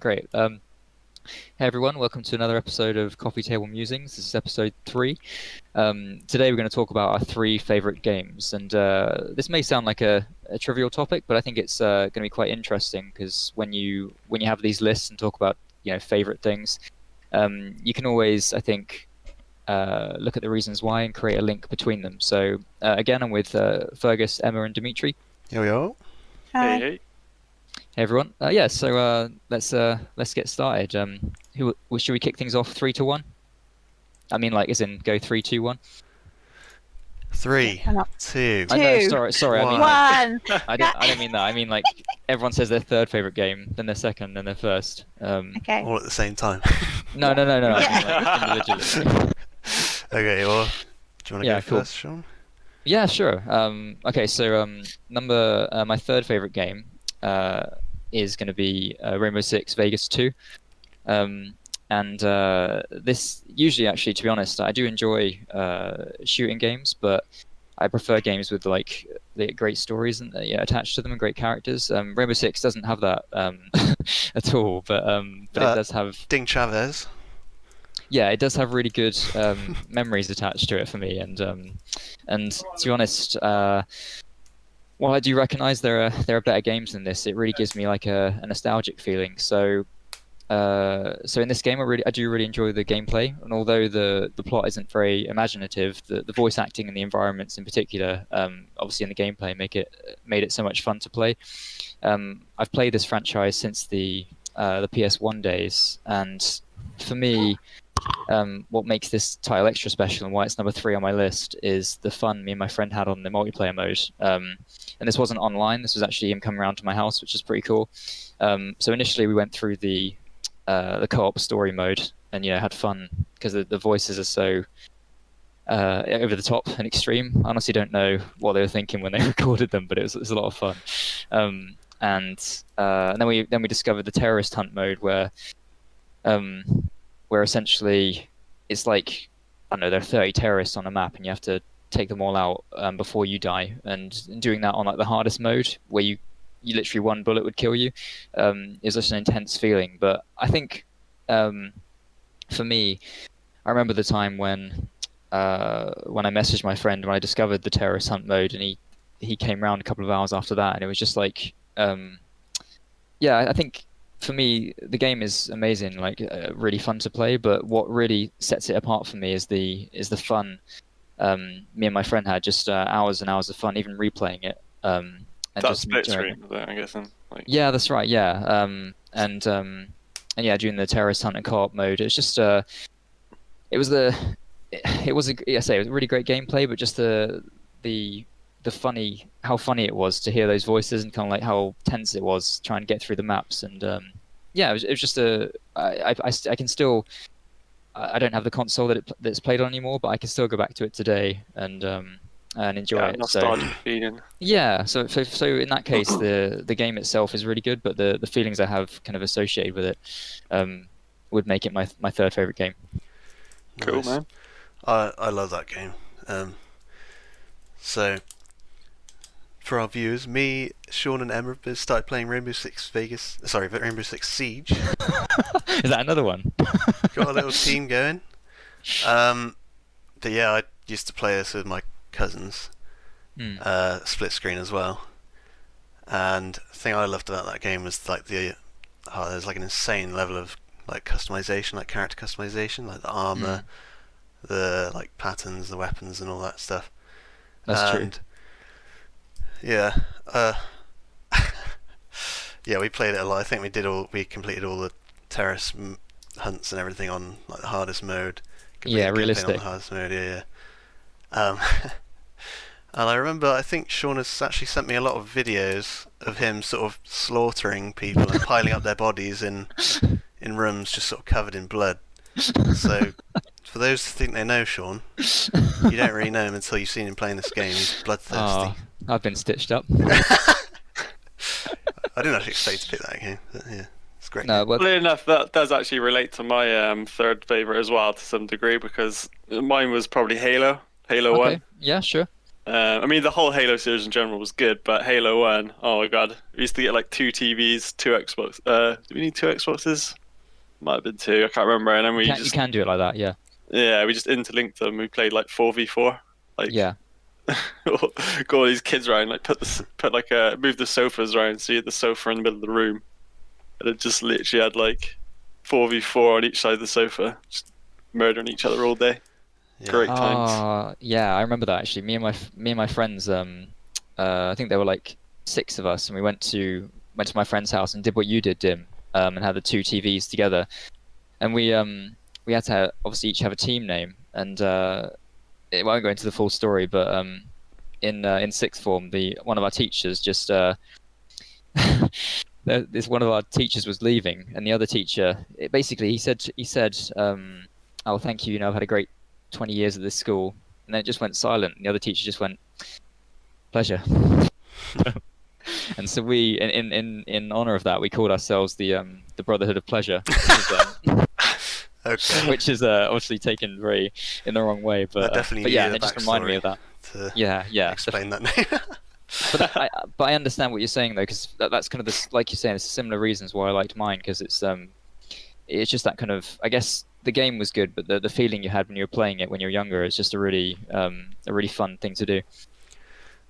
Great. Hey everyone, welcome to another episode of Coffee Table Musings. This is episode 3. Today we're going to talk about our 3 favorite games, and this may sound like a trivial topic, but I think it's going to be quite interesting because when you have these lists and talk about favorite things, you can always, I think, look at the reasons why and create a link between them. So again, I'm with Fergus, Emma, and Dimitri. Yo yo. Hi. Hey. Hey everyone. So let's get started. Should we kick things off 3-1? I mean, like, as in go 3-2-1. 3, I'm up. 2. I know. Sorry. I mean, One. I don't mean that. I mean, like, everyone says their third favorite game, then their second, then their first. Okay. All at the same time. No. I mean, Yeah. like, individually. Okay, well, do you want to go Cool. first, Sean? Yeah, sure. Okay, so my third favorite game is going to be Rainbow Six Vegas 2. And this usually, actually, to be honest, I do enjoy shooting games, but I prefer games with like the great stories and attached to them and great characters. Rainbow Six doesn't have that at all, but it does have. Ding Chavez. Yeah, it does have really good memories attached to it for me, and to be honest, while I do recognise there are better games than this, it really gives me like a nostalgic feeling. So in this game, I do really enjoy the gameplay, and although the plot isn't very imaginative, the voice acting and the environments in particular, obviously in the gameplay, made it so much fun to play. I've played this franchise since the PS1 days, and for me, what makes this title extra special and why it's number 3 on my list is the fun me and my friend had on the multiplayer mode. And this wasn't online. This was actually him coming around to my house, which is pretty cool. So initially we went through the co-op story mode and had fun because the voices are so over the top and extreme. I honestly don't know what they were thinking when they recorded them, but it was a lot of fun. And then we discovered the terrorist hunt mode where essentially it's like, I don't know, there are 30 terrorists on a map and you have to take them all out before you die. And doing that on like the hardest mode, where you literally one bullet would kill you, is just an intense feeling. But I think for me, I remember the time when I messaged my friend when I discovered the terrorist hunt mode, and he came round a couple of hours after that, and it was just like, I think for me the game is amazing, like really fun to play. But what really sets it apart for me is the fun me and my friend had, just hours and hours of fun, even replaying it. And That's just split screen, I'm guessing. Like... Yeah, that's right. Yeah, and during the terrorist hunt and co-op mode, it's just it was a really great gameplay, but just the how funny it was to hear those voices and kind of like how tense it was trying to get through the maps. And it was just I can still. I don't have the console that's played on anymore, but I can still go back to it today and enjoy it. Nostalgic feeling. Yeah, so in that case, the game itself is really good, but the feelings I have kind of associated with it would make it my third favorite game. Cool, Nice. man. I love that game. So, for our viewers, me, Sean, and Emma have started playing Rainbow Six Siege. Is that another one? Got a little team going. But yeah, I used to play this with my cousins, split screen as well. And the thing I loved about that game was like there's like an insane level of like customization, like character customization, like the armor, the like patterns, the weapons, and all that stuff. That's true. Yeah, yeah, we played it a lot. I think we completed all the terrorist hunts and everything on like the hardest mode. Yeah, realistic. On the hardest mode, yeah. And I remember, I think Sean has actually sent me a lot of videos of him sort of slaughtering people and piling up their bodies in rooms just sort of covered in blood. So, for those who think they know Sean, you don't really know him until you've seen him playing this game. He's bloodthirsty. Oh, I've been stitched up. I didn't actually expect to pick that game, but yeah, it's great. No, well, Funnily enough, that does actually relate to my third favourite as well, to some degree, because mine was probably Halo 1. okay. Yeah, sure. I mean, the whole Halo series in general was good, but Halo 1, oh my god. We used to get like 2 TVs, 2 Xbox. Do we need 2 Xboxes? Might have been 2, I can't remember. And then we You can do it like that, yeah. Yeah, we just interlinked them. We played like 4v4. Like, Yeah. go all these kids around, like move the sofas around, so you had the sofa in the middle of the room. And it just literally had like 4v4 on each side of the sofa, just murdering each other all day. Yeah. Great times. Yeah, I remember that actually. Me and my friends, I think there were like 6 of us, and we went to my friend's house and did what you did, Dim, and had the 2 TVs together, and we had to obviously each have a team name, and it won't go into the full story, but in sixth form, one of our teachers just one of our teachers was leaving, and the other teacher, he said, "Oh, thank you. I've had a great 20 years at this school," and then it just went silent. And the other teacher just went, "Pleasure." And so we, in honor of that, we called ourselves the Brotherhood of Pleasure, Okay. which is obviously taken very in the wrong way, but yeah, it just reminded me of that. Yeah, explain that name. But I understand what you're saying though, because that's kind of like you're saying, it's similar reasons why I liked mine, because it's just that kind of, I guess the game was good, but the feeling you had when you were playing it when you were younger, it's just a really fun thing to do.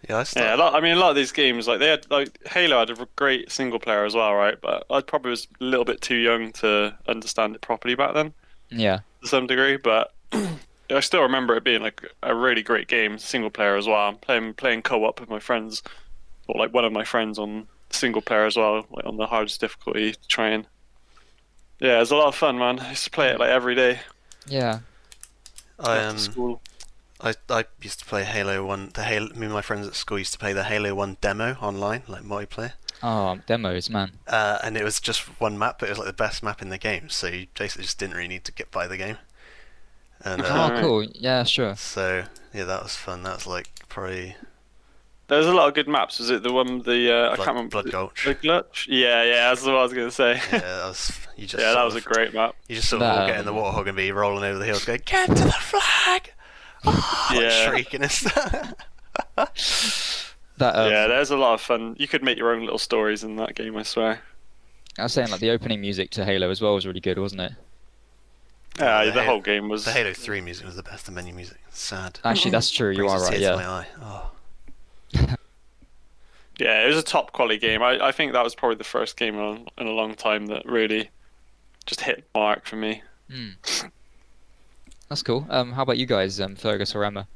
Yeah, a lot of these games, like they had, like Halo had a great single player as well, right? But I probably was a little bit too young to understand it properly back then. Yeah. To some degree, but I still remember it being like a really great game, single player as well. Playing co-op with my friends, or like one of my friends on single player as well, like on the hardest difficulty, to try and. Yeah, it was a lot of fun, man. I used to play it like every day. Yeah. After school. I used to play Halo 1. Me and my friends at school used to play the Halo 1 demo online, like multiplayer. Oh, demos, man. And it was just one map, but it was like the best map in the game, so you basically just didn't really need to get by the game. And Cool. Yeah, sure. So yeah, that was fun. That was like probably. There's a lot of good maps. Was it the one I can't remember. Blood Gulch. Blood Gulch? Yeah, that's what I was gonna say. Yeah, that was. That was a great map. You just sort of all get in the Warthog and be rolling over the hills, going, "Get to the flag!" Oh, like shrieking and stuff. There's a lot of fun. You could make your own little stories in that game, I swear. I was saying, like, the opening music to Halo as well was really good, wasn't it? Yeah, the whole game was. The Halo 3 music was the best. The menu music, sad. Actually, that's true. You are right. Yeah. Yeah, it was a top quality game. I think that was probably the first game in a long time that really just hit the mark for me. That's cool. How about you guys, Fergus or Emma?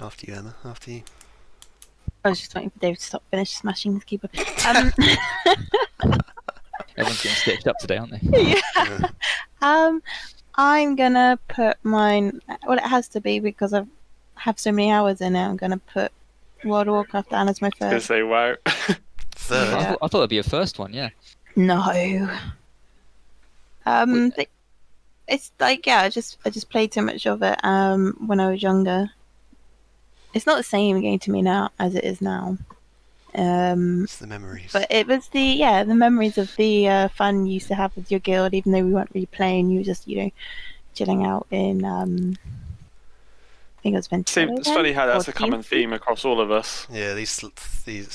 After you, Emma. After you. I was just waiting for David to finish smashing his keyboard. Everyone's getting stitched up today, aren't they? Yeah. I'm gonna put mine. Well, it has to be because I have so many hours in it. I'm gonna put World of Warcraft down as my first. I was gonna say wow. Third. Yeah. I thought it'd be a first one. Yeah. No. It's like, yeah, I just played too much of it when I was younger. It's not the same game to me now as it is now. It's the memories. But it was the memories of the fun you used to have with your guild, even though we weren't really playing. You were just, chilling out in I think it was Ventura. It's funny how that's a common theme across all of us. Yeah, these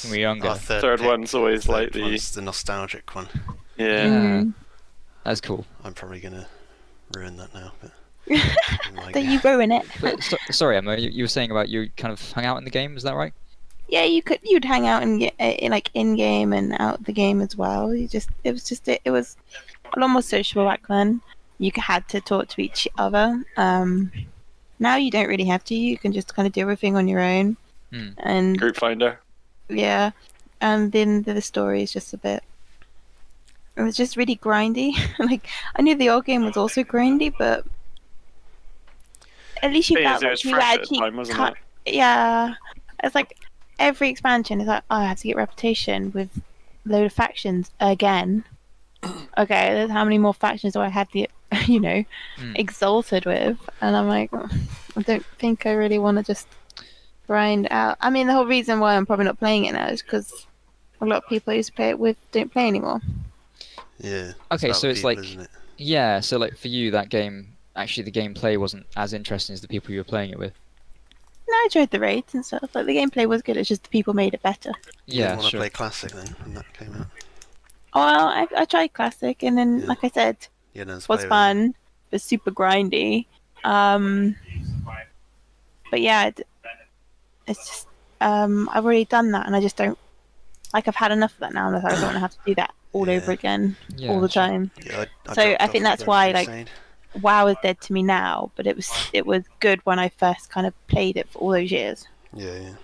when we're younger. Our third one's always like the nostalgic one. Yeah. That's cool. I'm probably gonna ruin that now, but. That you ruin it. But, sorry, Emma. You were saying about you kind of hung out in the game. Is that right? Yeah, you'd hang out like in game and out the game as well. It was a lot more sociable back then. You had to talk to each other. Now you don't really have to. You can just kind of do everything on your own. And Group Finder. Yeah, and then the story is just a bit. It was just really grindy. Like, I knew the old game was also grindy, but at least you felt like you actually. Yeah, it's like every expansion is like, oh, I have to get reputation with a load of factions again. Okay, there's how many more factions do I have to, exalted with? And I'm like, I don't think I really want to just grind out. I mean, the whole reason why I'm probably not playing it now is because a lot of people I used to play it with don't play anymore. Yeah. Okay, so it's people, like, isn't it? yeah, so like for you, that game, actually the gameplay wasn't as interesting as the people you were playing it with. No, I enjoyed the raids and stuff. Like the gameplay was good. It's just the people made it better. You didn't Yeah, want to sure. play Classic then when that came out. Well, I tried classic, and then like I said, Yeah, no, was fun, but super grindy. But yeah, it's just I've already done that, and I just don't like. I've had enough of that now, and I don't want to have to do that all over again all the time. Yeah, So I think that's why like WoW is dead to me now, but it was good when I first kind of played it for all those years. Yeah.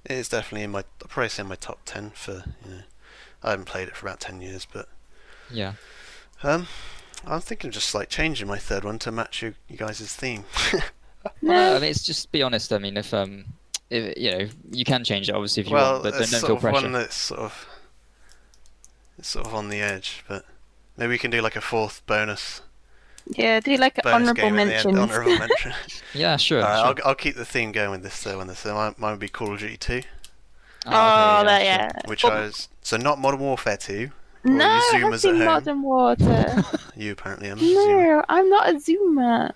It's definitely in my. I'd probably say in my top 10 for. I haven't played it for about 10 years, but. Yeah. I'm thinking just like changing my third one to match you guys' theme. Well, no, I mean, it's just be honest. I mean, if you can change it obviously if you want, but don't feel pressure. One that's sort of on the edge, but maybe we can do like a fourth bonus. Yeah, do like honourable mentions. Honourable mention. Yeah, sure. I'll keep the theme going with this though. Mine would be Call of Duty 2. Yeah. Which so not Modern Warfare 2. No, I haven't seen Modern Warfare. You apparently am. No, I'm not a zoomer.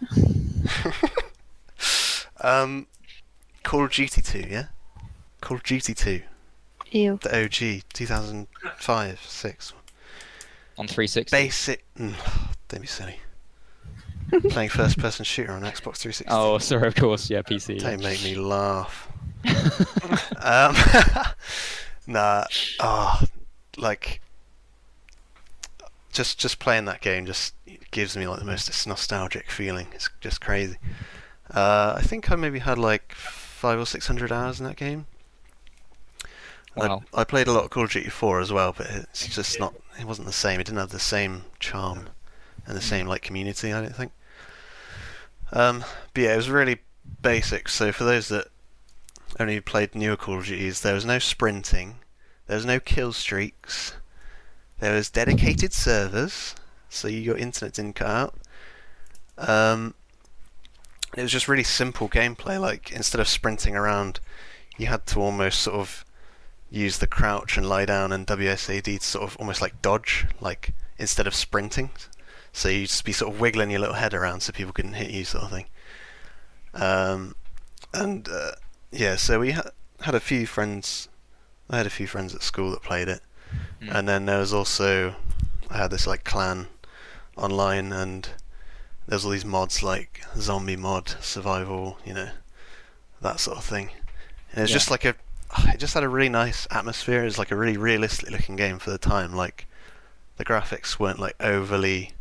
Call of Duty 2, yeah? Call of Duty 2. Ew. The OG, 2005, 6. On 360. Basic. Don't be silly. Playing first-person shooter on Xbox 360. Oh, sorry, of course, yeah, PC. Don't make me laugh. Nah. Like. Just playing that game just gives me like the most nostalgic feeling. It's just crazy. I think I maybe had like 500 or 600 hours in that game. Wow. I played a lot of Call of Duty 4 as well, but it's just not. It wasn't the same. It didn't have the same charm and the same like community. I don't think. But yeah, it was really basic. So for those that only played newer Call of Duties, there was no sprinting, there was no kill streaks. There was dedicated servers, so your internet didn't cut out. It was just really simple gameplay. Like instead of sprinting around, you had to almost sort of use the crouch and lie down and WSAD to sort of almost like dodge, like instead of sprinting. So you'd just be sort of wiggling your little head around so people couldn't hit you, sort of thing. Yeah, so we had a few friends. I had a few friends at school that played it. And then there was also, I had this like clan online, and there's all these mods like zombie mod, survival, that sort of thing. And it was just like it just had a really nice atmosphere. It was like a really realistic looking game for the time. Like the graphics weren't like overly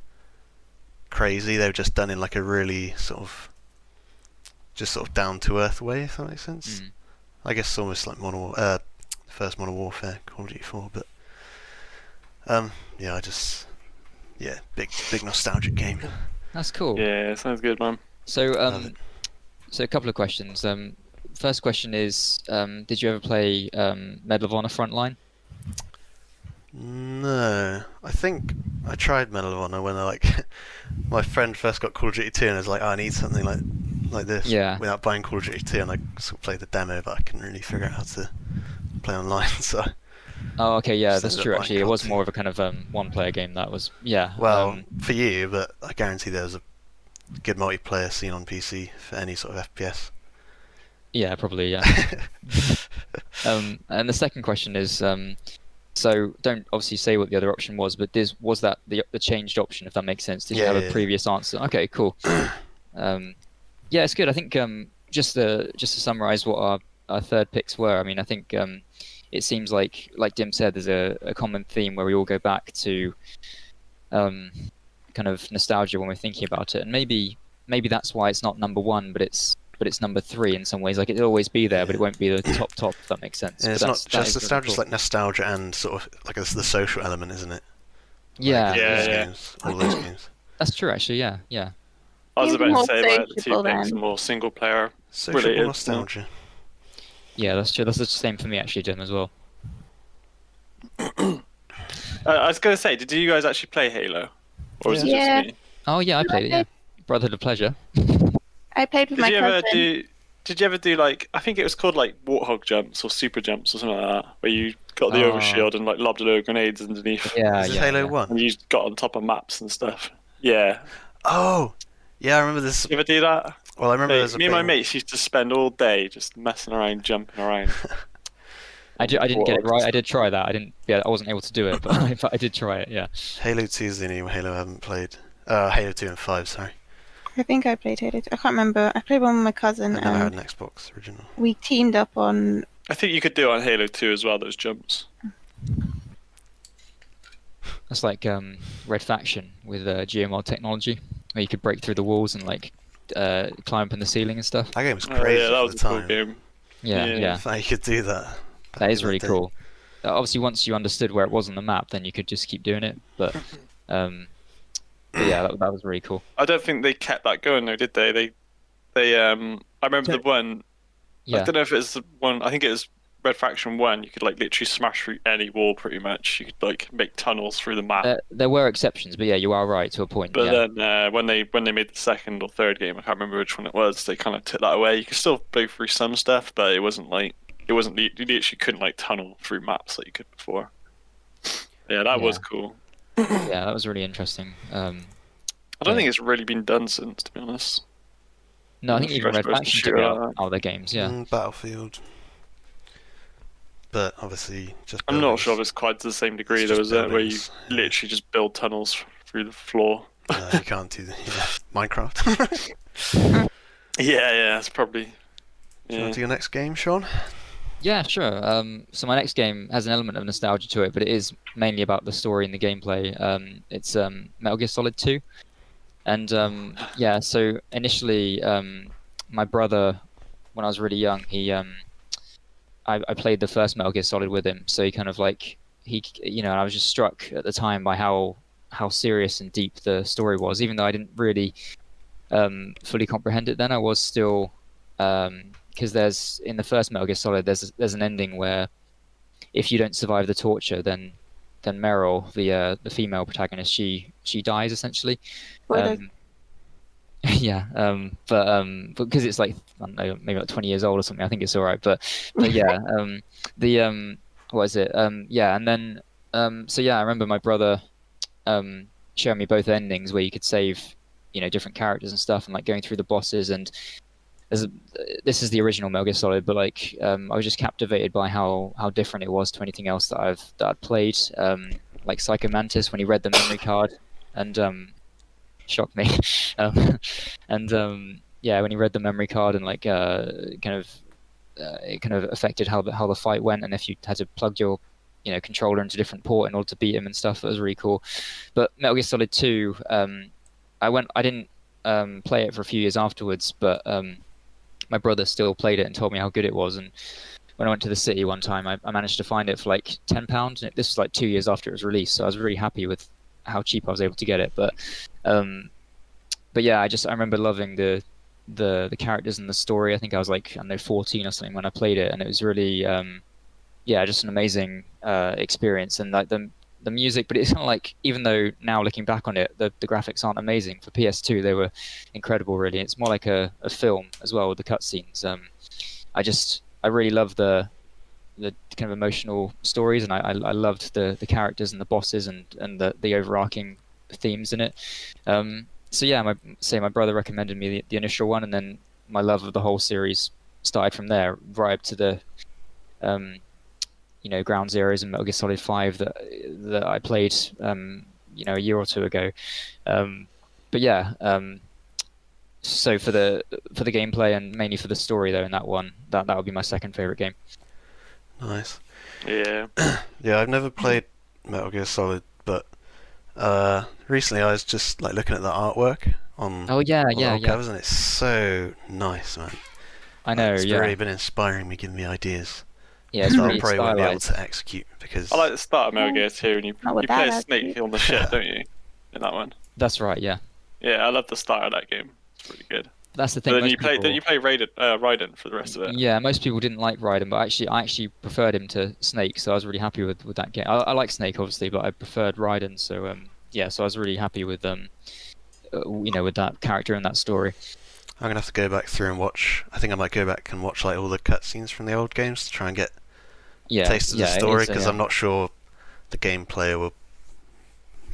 crazy. They were just done in like a really sort of down to earth way, if that makes sense. I guess almost like first Modern Warfare, Call of Duty 4, but big nostalgic game. That's cool. Yeah, sounds good, man. So a couple of questions. First question is, did you ever play Medal of Honor Frontline? No, I think I tried Medal of Honor when my friend first got Call of Duty 2, and I was like, I need something like this. Yeah. Without buying Call of Duty 2, and I sort of played the demo, but I couldn't really figure out how to play online. So. Oh, okay, yeah, that's true. Actually, it was more of a kind of one-player game. That was, yeah. Well, for you, but I guarantee there's a good multiplayer scene on PC for any sort of FPS. Yeah, probably, yeah. And the second question is, so don't obviously say what the other option was, but was that the changed option, if that makes sense? Did you have a previous answer? Okay, cool. Yeah, it's good. I think just to summarize what our third picks were, I mean, I think it seems like Dim said, there's a common theme where we all go back to kind of nostalgia when we're thinking about it, and maybe that's why it's not number one, but it's number 3 in some ways. Like it'll always be there, but it won't be the top. If that makes sense. Yeah, it's not just nostalgia; it's like nostalgia and sort of like the social element, isn't it? Yeah, games, all those games. That's true, actually. Yeah. I was about to say that the two picks are more single player Social nostalgia. Yeah, that's true. That's the same for me, actually, Jim, as well. I was going to say, did you guys actually play Halo? Or was it just me? Oh, yeah, I played it, yeah. Brotherhood of Pleasure. I played with my cousin. Did you ever do, like, I think it was called, like, warthog jumps or super jumps or something like that, where you got the overshield and, like, lobbed a load of grenades underneath? Yeah, Is it Halo 1? And you got on top of maps and stuff. Yeah. Oh! Yeah, I remember this. Did you ever do that? Well, I remember there's a me and my mates used to spend all day just messing around, jumping around. I didn't get it right. I did try that. I didn't. Yeah, I wasn't able to do it, but I did try it. Yeah. Halo 2 is the only Halo I haven't played. Halo 2 and 5, sorry. I think I played Halo 2. I can't remember. I played one with my cousin. I never had an Xbox original. We teamed up on. I think you could do it on Halo 2 as well, those jumps. That's like Red Faction with GMR technology, where you could break through the walls and like climb up in the ceiling and stuff. That game was crazy. Yeah, that was for a the cool time. game. Yeah. That you could do that. That is really cool. Obviously, once you understood where it was on the map, then you could just keep doing it. But yeah, that was really cool. I don't think they kept that going though, did they? I remember the one. Yeah. I don't know if it's the one. I think it was Red Faction 1. You could like literally smash through any wall pretty much. You could like make tunnels through the map. There were exceptions, but yeah, you are right to a point. But yeah. then when they made the second or third game, I can't remember which one it was. They kind of took that away. You could still go through some stuff, but it wasn't. You literally couldn't like tunnel through maps like you could before. Yeah, that was cool. Yeah, that was really interesting. I don't think it's really been done since, to be honest. No, I think even Red Faction took it out of their games. Yeah. Battlefield. But obviously, just. I'm not sure if it's quite to the same degree. There was where you literally just build tunnels through the floor. No, you can't do Minecraft. Yeah, it's probably. Do you want to do your next game, Sean? Yeah, sure. So my next game has an element of nostalgia to it, but it is mainly about the story and the gameplay. It's Metal Gear Solid 2. And yeah, so initially, my brother, when I was really young, I played the first Metal Gear Solid with him. So he kind of like, I was just struck at the time by how serious and deep the story was. Even though I didn't really fully comprehend it then, I was still... because there's in the first Metal Gear Solid, there's an ending where if you don't survive the torture, then Meryl, the female protagonist, she dies essentially. Yeah, but because it's like I don't know, maybe like 20 years old or something, I think it's all right. But yeah, what is it? Yeah, and then so yeah, I remember my brother showing me both endings where you could save, different characters and stuff, and like going through the bosses and. This is the original Metal Gear Solid, but like I was just captivated by how different it was to anything else that I'd played. Like Psycho Mantis when he read the memory card, and shocked me. Yeah, when he read the memory card and like it kind of affected how the fight went, and if you had to plug your controller into a different port in order to beat him and stuff, that was really cool. But Metal Gear Solid 2, I didn't play it for a few years afterwards, but my brother still played it and told me how good it was. And when I went to the city one time, I managed to find it for like £10. And this was like 2 years after it was released, so I was really happy with how cheap I was able to get it. But yeah, I remember loving the characters and the story. I think I was like 14 or something when I played it, and it was really just an amazing experience. And like the music, but it's kind of like, even though now looking back on it, the graphics aren't amazing. For PS2, they were incredible, really. It's more like a film as well with the cutscenes. I really love the kind of emotional stories, and I loved the characters and the bosses and the overarching themes in it. So yeah, my brother recommended me the initial one, and then my love of the whole series started from there, right up to the Ground Zeroes and Metal Gear Solid 5 that I played, a year or two ago. But yeah, so for the gameplay and mainly for the story though, in that one, that would be my second favorite game. Nice. Yeah. Yeah, I've never played Metal Gear Solid, but recently I was just like looking at the artwork on covers, and it's so nice, man. I know. It's really been inspiring me, giving me ideas. Yeah, it's really probably won't be able stylized. to execute because I like the start of Metal Gear 2, and you play a snake on the ship, don't you? In that one. That's right. Yeah. Yeah, I love the start of that game. It's really good. That's the thing. But then you play Raiden for the rest of it. Yeah, most people didn't like Raiden, but I actually preferred him to Snake, so I was really happy with that game. I like Snake obviously, but I preferred Raiden, so so I was really happy with with that character and that story. I'm gonna have to go back through and watch. I think I might go back and watch like all the cutscenes from the old games to try and get a taste of the story, because I'm not sure the gameplay will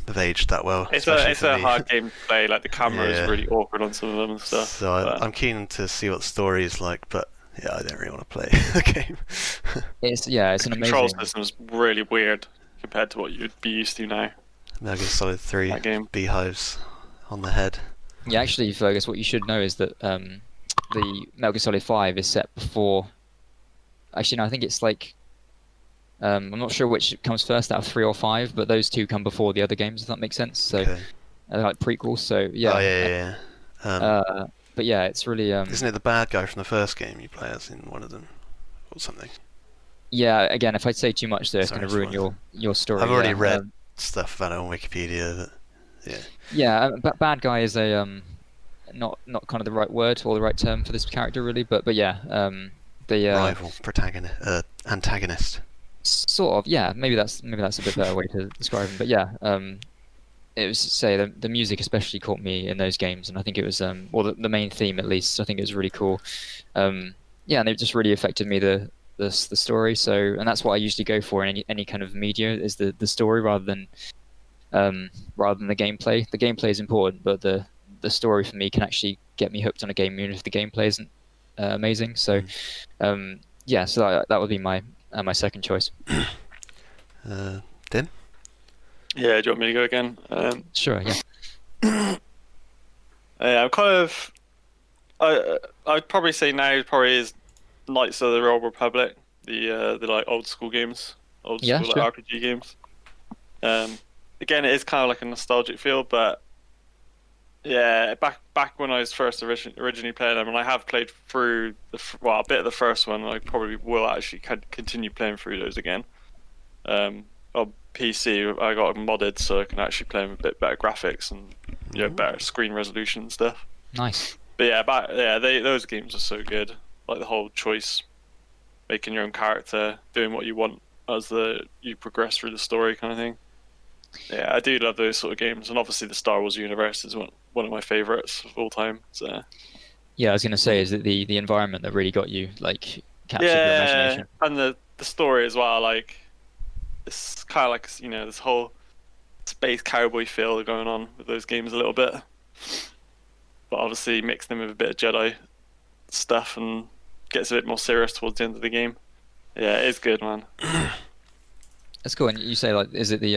have aged that well. It's especially a hard game to play. Like the camera is really awkward on some of them and stuff. So I'm keen to see what the story is like, but yeah, I don't really want to play the game. It's an amazing. Control system's really weird compared to what you'd be used to now. Metal Gear Solid 3 beehives on the head. Yeah, actually, Fergus, what you should know is that the Metal Gear Solid 5 is set before. Actually, no, I think it's like. I'm not sure which comes first out of 3 or 5, but those two come before the other games, if that makes sense. So, like prequels. So yeah. Oh yeah. But yeah, it's really. Isn't it the bad guy from the first game you play as in one of them, or something? Yeah. Again, if I say too much, there, it's going to ruin your story. I've already read stuff about it on Wikipedia. But yeah. Yeah, but bad guy is a not kind of the right word or the right term for this character really, but yeah, the rival antagonist. Sort of, yeah. Maybe that's a bit better way to describe him. But yeah, it was the music especially caught me in those games, and I think it was the main theme at least. I think it was really cool. Yeah, and it just really affected me the story. So, and that's what I usually go for in any kind of media is the story rather than the gameplay. The gameplay is important, but the story for me can actually get me hooked on a game even if the gameplay isn't amazing. So, yeah, so that would be my second choice. Din? Yeah, do you want me to go again? Sure, yeah. Yeah, I'm kind of. I'd probably say now probably is Knights of the Old Republic, the like old school games, like RPG games. Again, it is kind of like a nostalgic feel, but yeah, back when I was first originally playing them, and I have played through a bit of the first one. I probably will actually continue playing through those again. On PC, I got them modded so I can actually play them with a bit better graphics and better screen resolution and stuff. Nice. But yeah, those games are so good. Like the whole choice, making your own character, doing what you want as you progress through the story, kind of thing. Yeah, I do love those sort of games, and obviously the Star Wars universe is one of my favorites of all time. So. Yeah, I was gonna say, is it the environment that really got you, like captured your imagination? And the story as well. Like it's kind of like this whole space cowboy feel going on with those games a little bit, but obviously mix them with a bit of Jedi stuff and gets a bit more serious towards the end of the game. Yeah, it is good, man. That's cool. And you say like, is it the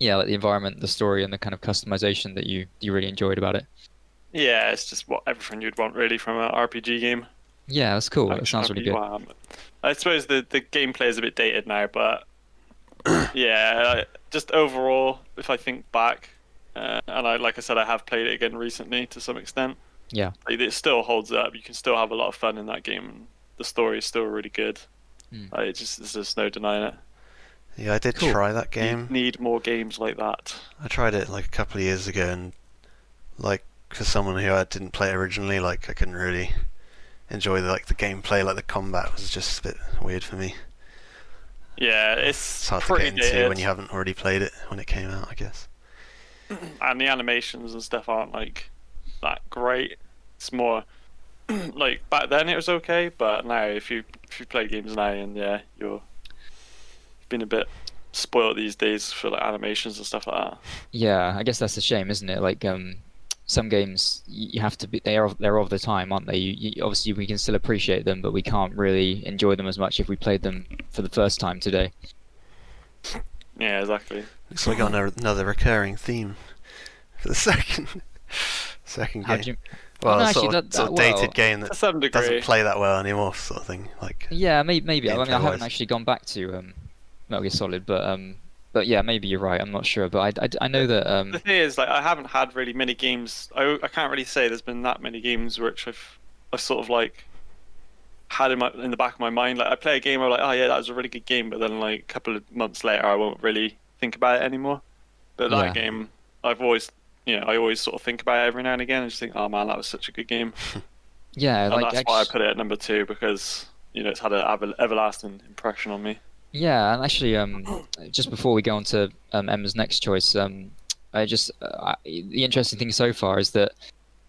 like the environment, the story, and the kind of customization that you really enjoyed about it? Yeah, it's just everything you'd want really from an RPG game. Yeah, that's cool. That sounds really good. I suppose the gameplay is a bit dated now, but yeah, just overall, if I think back, and like I said, I have played it again recently to some extent. Yeah, it still holds up. You can still have a lot of fun in that game, and the story is still really good. There's just no denying it. Yeah, I did try that game. You need more games like that. I tried it like a couple of years ago, and like for someone who didn't play it originally, like I couldn't really enjoy the gameplay. Like the combat was just a bit weird for me. Yeah, it's hard to get into when you haven't already played it when it came out, I guess. And the animations and stuff aren't like that great. It's more like back then it was okay, but now if you play games now, and yeah, you've been a bit spoiled these days for like animations and stuff like that. Yeah, I guess that's a shame, isn't it? Like some games you have to be they're of the time, aren't they? You obviously we can still appreciate them, but we can't really enjoy them as much if we played them for the first time today. Yeah, exactly. Looks like we got another recurring theme for the second game. Sort of dated game that doesn't play that well anymore, sort of thing. Like yeah, maybe. I mean, I haven't actually gone back to Metal Gear Solid, but yeah, maybe you're right. I'm not sure, but I know that. The thing is, like, I haven't had really many games. I can't really say there's been that many games which I've sort of like had in the back of my mind. Like I play a game, I'm like, oh yeah, that was a really good game, but then like a couple of months later, I won't really think about it anymore. But that game, I always sort of think about it every now and again, and just think, oh man, that was such a good game. Yeah, and that's why I put it at number 2, because it's had an everlasting impression on me. Yeah, and actually, just before we go on to Emma's next choice, the interesting thing so far is that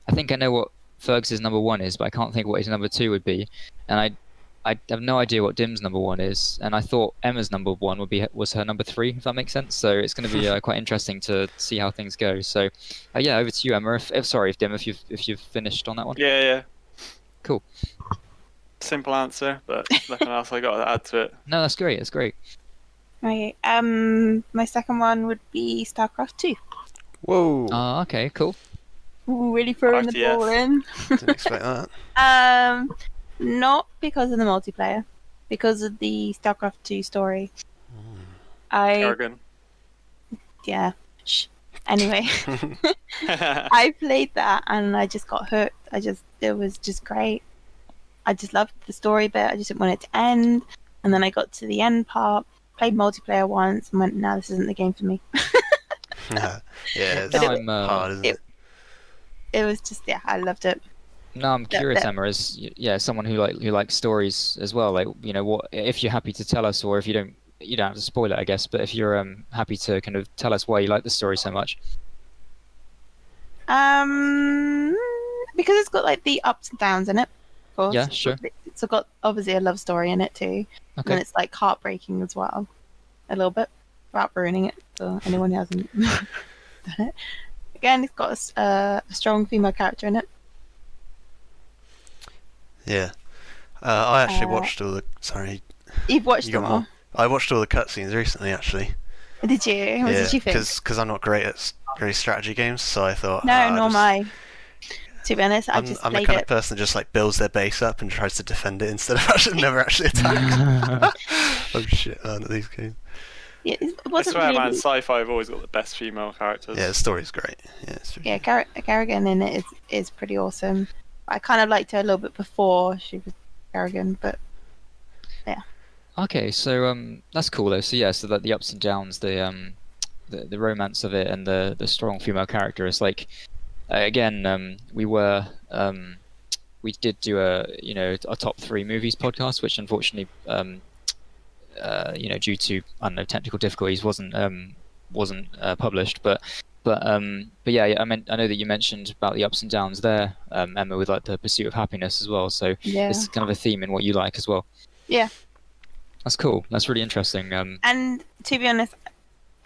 I think I know what Fergus's number 1 is, but I can't think what his number 2 would be. And I have no idea what Dim's number 1 is, and I thought Emma's number 1 was her number 3, if that makes sense. So it's going to be quite interesting to see how things go. So, yeah, over to you, Emma. If Dim, if you've finished on that one. Yeah. Cool. Simple answer, but nothing else I got to add to it. No, that's great. That's great. Okay. My second one would be StarCraft 2. Whoa! Okay, cool. Ooh, really throwing the ball in. Didn't expect that. Not because of the multiplayer, because of the StarCraft 2 story. Jargon. Yeah. Shh. Anyway, I played that and I just got hooked. It was just great. I just loved the story bit. I just didn't want it to end. And then I got to the end part, played multiplayer once, and went, "No, this isn't the game for me." Yeah, it's hard, isn't it? It was just, I loved it. No, I'm curious, Emma, as someone who likes stories as well. Like, what if you're happy to tell us, or if you don't have to spoil it, I guess. But if you're happy to kind of tell us why you like the story so much. Because it's got like the ups and downs in it. Of course. Yeah, sure. It's got obviously a love story in it too, Okay. and it's like heartbreaking as well, a little bit, without ruining it for anyone who hasn't done it. Again, it's got a strong female character in it. Yeah. I actually watched all the... Sorry. You've watched them all? I watched all the cutscenes recently, actually. Did you? What did you think? Because I'm not great at strategy games, so I thought... No, nor am I. To be honest, I'm the kind of person that just like builds their base up and tries to defend it instead of never actually attack. Oh shit, none of these games. Yeah, I swear, man, sci-fi have always got the best female characters. Yeah, the story's great. Yeah, Kerrigan in it is pretty awesome. I kind of liked her a little bit before she was Kerrigan, but yeah. Okay, so that's cool though. So yeah, so that the ups and downs, the romance of it, and the strong female character is like, again, we did do a top 3 movies podcast, which unfortunately due to technical difficulties wasn't published, but yeah, I know that you mentioned about the ups and downs there, Emma, with like the pursuit of happiness as well. So it's kind of a theme in what you like as well. Yeah, that's cool. That's really interesting. And to be honest,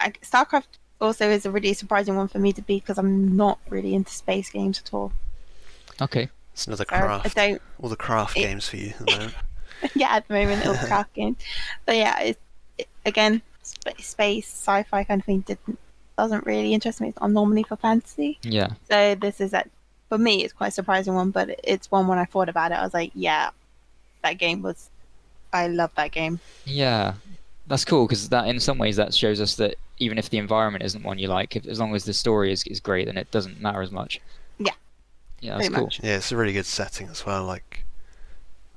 StarCraft also is a really surprising one for me to be, because I'm not really into space games at all. Okay, it's another craft. All the craft games for you at the moment. Yeah, at the moment, all craft games. But yeah, again, space, sci-fi kind of thing doesn't really interest me. I'm normally for fantasy. Yeah. So this is for me, it's quite a surprising one, but it's one when I thought about it, I was like, yeah, I love that game. Yeah, that's cool, because that in some ways that shows us that even if the environment isn't one you like, as long as the story is great, then it doesn't matter as much. Yeah, that's cool. Much. Yeah, it's a really good setting as well. Like,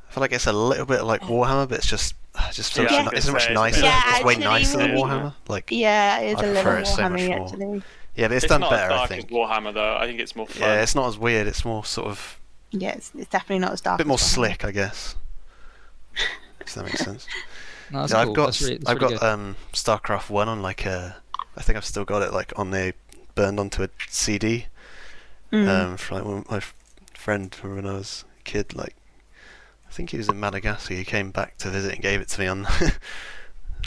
I feel like it's a little bit like Warhammer, but it's just so it's much nicer. It's way nicer than Warhammer. Like, yeah, it's a little Warhammer so much actually. Yeah, but it's done not better, as dark I think. As Warhammer though, I think it's more fun. Yeah, it's not as weird. It's more sort of. Yeah, it's definitely not as dark. A bit more slick, I guess. If that makes sense. No, that's yeah, cool. I've got StarCraft 1 on like I think I've still got it like burned onto a CD. From like my friend from when I was a kid, like I think he was in Madagascar. He came back to visit and gave it to me on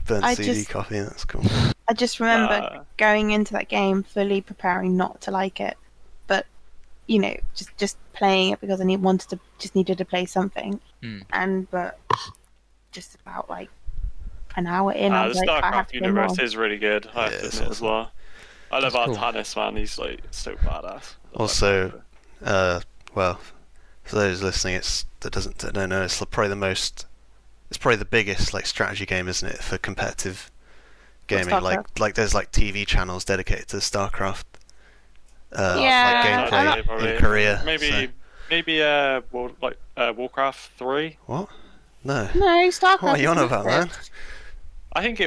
burnt CD copy. And that's cool. I just remember going into that game fully preparing not to like it, but just playing it because I needed to play something, but just about like an hour in, I was the like, StarCraft universe is really good. I have to admit as well. I love Artanis, man. He's like so badass. Also, well, for those listening, that don't know, it's probably the biggest like strategy game, isn't it, for competitive gaming? Like there's like TV channels dedicated to StarCraft. Like gameplay in Korea. Maybe Warcraft 3. What? No. No, StarCraft. What are you on about, man? I think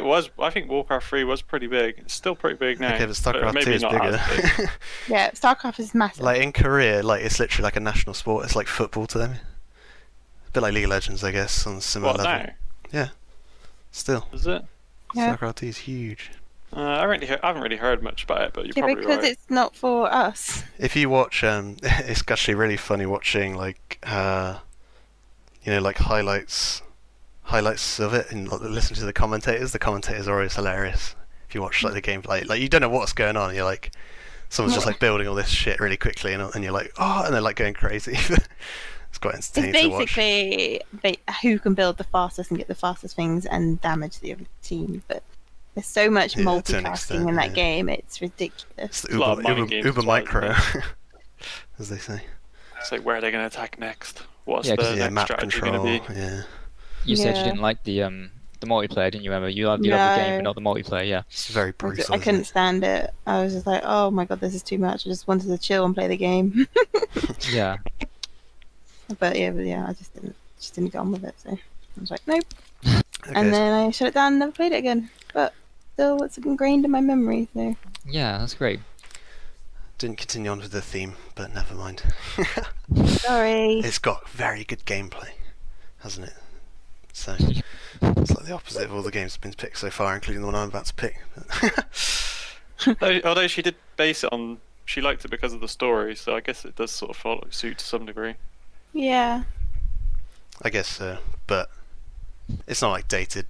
Warcraft 3 was pretty big. It's still pretty big now. Okay, but StarCraft 2 is bigger. Big. Yeah, StarCraft is massive. Like in Korea, like it's literally like a national sport. It's like football to them. A bit like League of Legends, I guess, on a similar level. Now? Yeah. Still. Is it? Yeah. StarCraft 2 is huge. I haven't really heard much about it, but you're probably because right. it's not for us. If you watch, it's actually really funny watching like like highlights highlights of it and listen to the commentators. The commentators are always hilarious. If you watch like the gameplay, like you don't know what's going on. You're like, someone's just like building all this shit really quickly, and you're like, oh, and they're like going crazy. It's quite entertaining to watch. It's basically who can build the fastest and get the fastest things and damage the other team. But there's so much multitasking in that game; it's ridiculous. It's the Uber micro, as they say. It's like, where are they going to attack next? What's the next map strategy control. going to be? Yeah. You said you didn't like the multiplayer, didn't you? Remember, you loved the game, but not the multiplayer. Yeah, it's very brutal. I couldn't stand it. I was just like, oh my god, this is too much. I just wanted to chill and play the game. Yeah. But yeah, I just didn't get on with it. So I was like, nope. Okay. And then I shut it down and never played it again. But still, it's ingrained in my memory. So Yeah, that's great. Didn't continue on with the theme, but never mind. sorry. It's got very good gameplay, hasn't it? So it's like the opposite of all the games that have been picked so far, including the one I'm about to pick. Although she did base it on, she liked it because of the story, so I guess it does sort of follow suit to some degree. Yeah. I guess so, but it's not like dated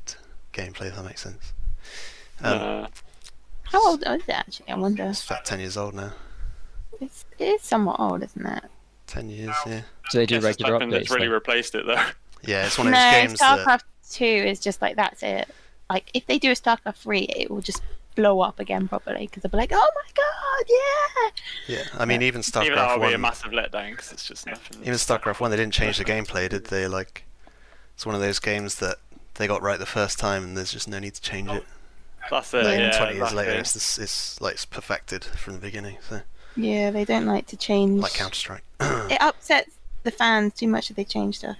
gameplay, if that makes sense. How old is it actually? I wonder. It's about 10 years old now. It is somewhat old, isn't it? 10 years, yeah. So they do regular updates. That's really then? replaced it though. Yeah, it's one of those games StarCraft 2 is just like, that's it. Like, if they do a StarCraft 3, it will just blow up again properly, because they'll be like, oh my god, yeah! Yeah, I mean, even StarCraft 1... Even that will be a massive letdown, because it's just nothing... Even StarCraft 1, they didn't change the gameplay, did they? Like, it's one of those games that they got right the first time, and there's just no need to change it. That's it, yeah. 20 years later, it's perfected from the beginning, so... Yeah, they don't like to change... Like Counter-Strike. It upsets the fans too much if they change stuff.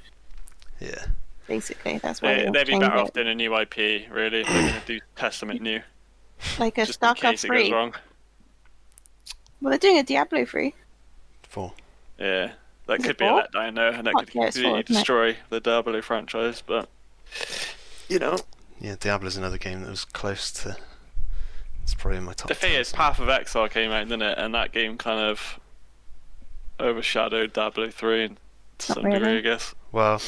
Yeah. Basically, that's why they'd be better off doing a new IP, really, if they're going to test something new. Like a just in StarCraft case it 3. goes wrong. Well, they're doing a Diablo 3. 4. Yeah, that Is could it be a 4? letdown though, and that could Yeah, it's 4, completely isn't it? destroy the Diablo franchise, but... You know... Yeah, Diablo's another game that was close to... It's probably in my top The thing 10, is, Path of Exile came out, didn't it? And that game kind of overshadowed Diablo 3 to some degree, I guess. Well,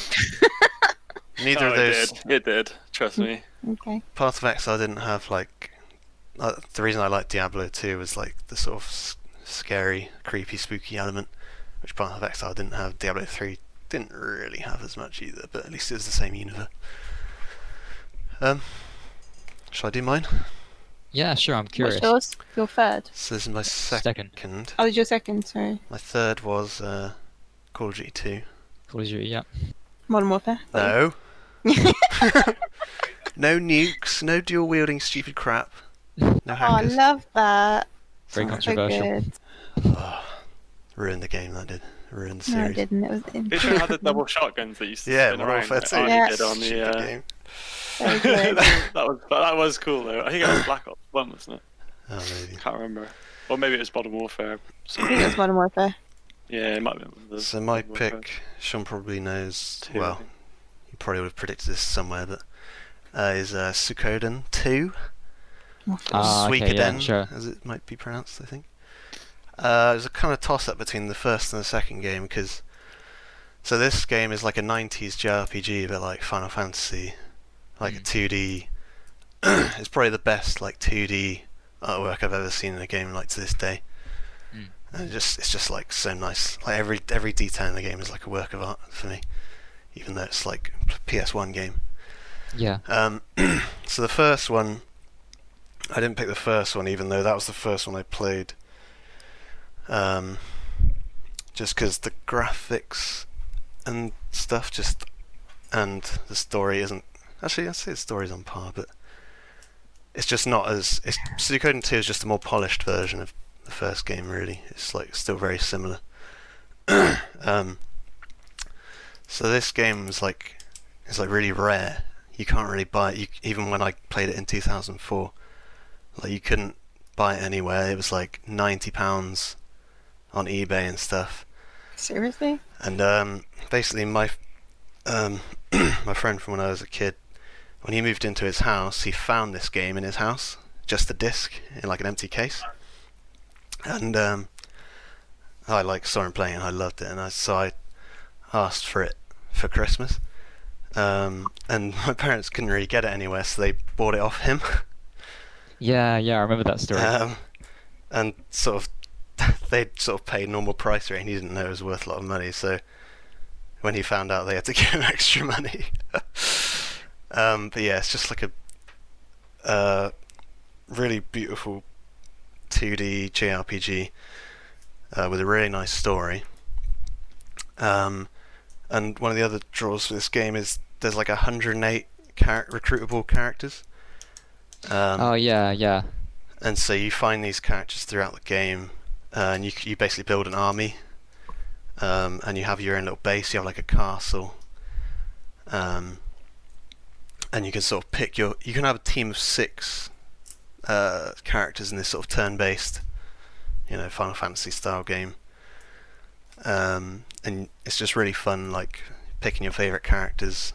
neither of those... It did, trust me. Okay. Path of Exile didn't have, like... the reason I liked Diablo 2 was, like, the sort of scary, creepy, spooky element, which Path of Exile didn't have. Diablo 3 didn't really have as much either, but at least it was the same universe. Shall I do mine? Yeah, sure. I'm curious. What's yours? Your third? So this is my second. Oh, it's your second, sorry. My third was Call of Duty 2. Call of Duty, yeah. Modern Warfare. No. No nukes, no dual wielding stupid crap. No hackers. I love that. Very So controversial. good. Oh, ruined the game, that did. Ruined the No, series. it didn't. It was Did you have the double shotguns that used to Yeah, spin Modern around? Warfare 2. Like Yeah. Arnie did on Stupid the, game. so good. that was cool though. I think it was Black Ops 1, wasn't it? Oh, maybe. Can't remember. Or maybe it was Modern Warfare. I think it's Modern Warfare. Yeah, it might be. So my pick, Sean probably knows, well, you probably would have predicted this somewhere, but is Suikoden 2. Okay, yeah, sure. As it might be pronounced, I think. It was a kind of toss-up between the first and the second game, because... So this game is like a 90s JRPG, a bit like Final Fantasy, like a 2D... It's probably the best like 2D artwork I've ever seen in a game, like to this day. And it's just like so nice. Like every detail in the game is like a work of art for me, even though it's like a PS1 game. Yeah. So the first one, I didn't pick the first one, even though that was the first one I played. Just because the graphics and stuff and the story isn't... Actually, I'd say the story's on par, but it's just not as... Suikoden 2 is just a more polished version of the first game, really. It's like still very similar. So this game is like really rare. You can't really buy it. Even when I played it in 2004, like you couldn't buy it anywhere. It was like £90 on eBay and stuff. Seriously? And basically my my friend from when I was a kid, when he moved into his house, he found this game in his house, just a disc in like an empty case. And I like saw him playing and I loved it, and so I asked for it for Christmas. and my parents couldn't really get it anywhere, so they bought it off him. Yeah, I remember that story. And sort of, they'd sort of paid normal price rate, and he didn't know it was worth a lot of money. So when he found out, they had to give him extra money. But yeah, it's just like a really beautiful 2D JRPG with a really nice story. And one of the other draws for this game is there's like 108 recruitable characters. Oh yeah. And so you find these characters throughout the game, and you basically build an army, and you have your own little base. You have like a castle, and you can sort of pick you can have a team of 6 characters in this sort of turn-based, Final Fantasy style game. And it's just really fun, like picking your favourite characters,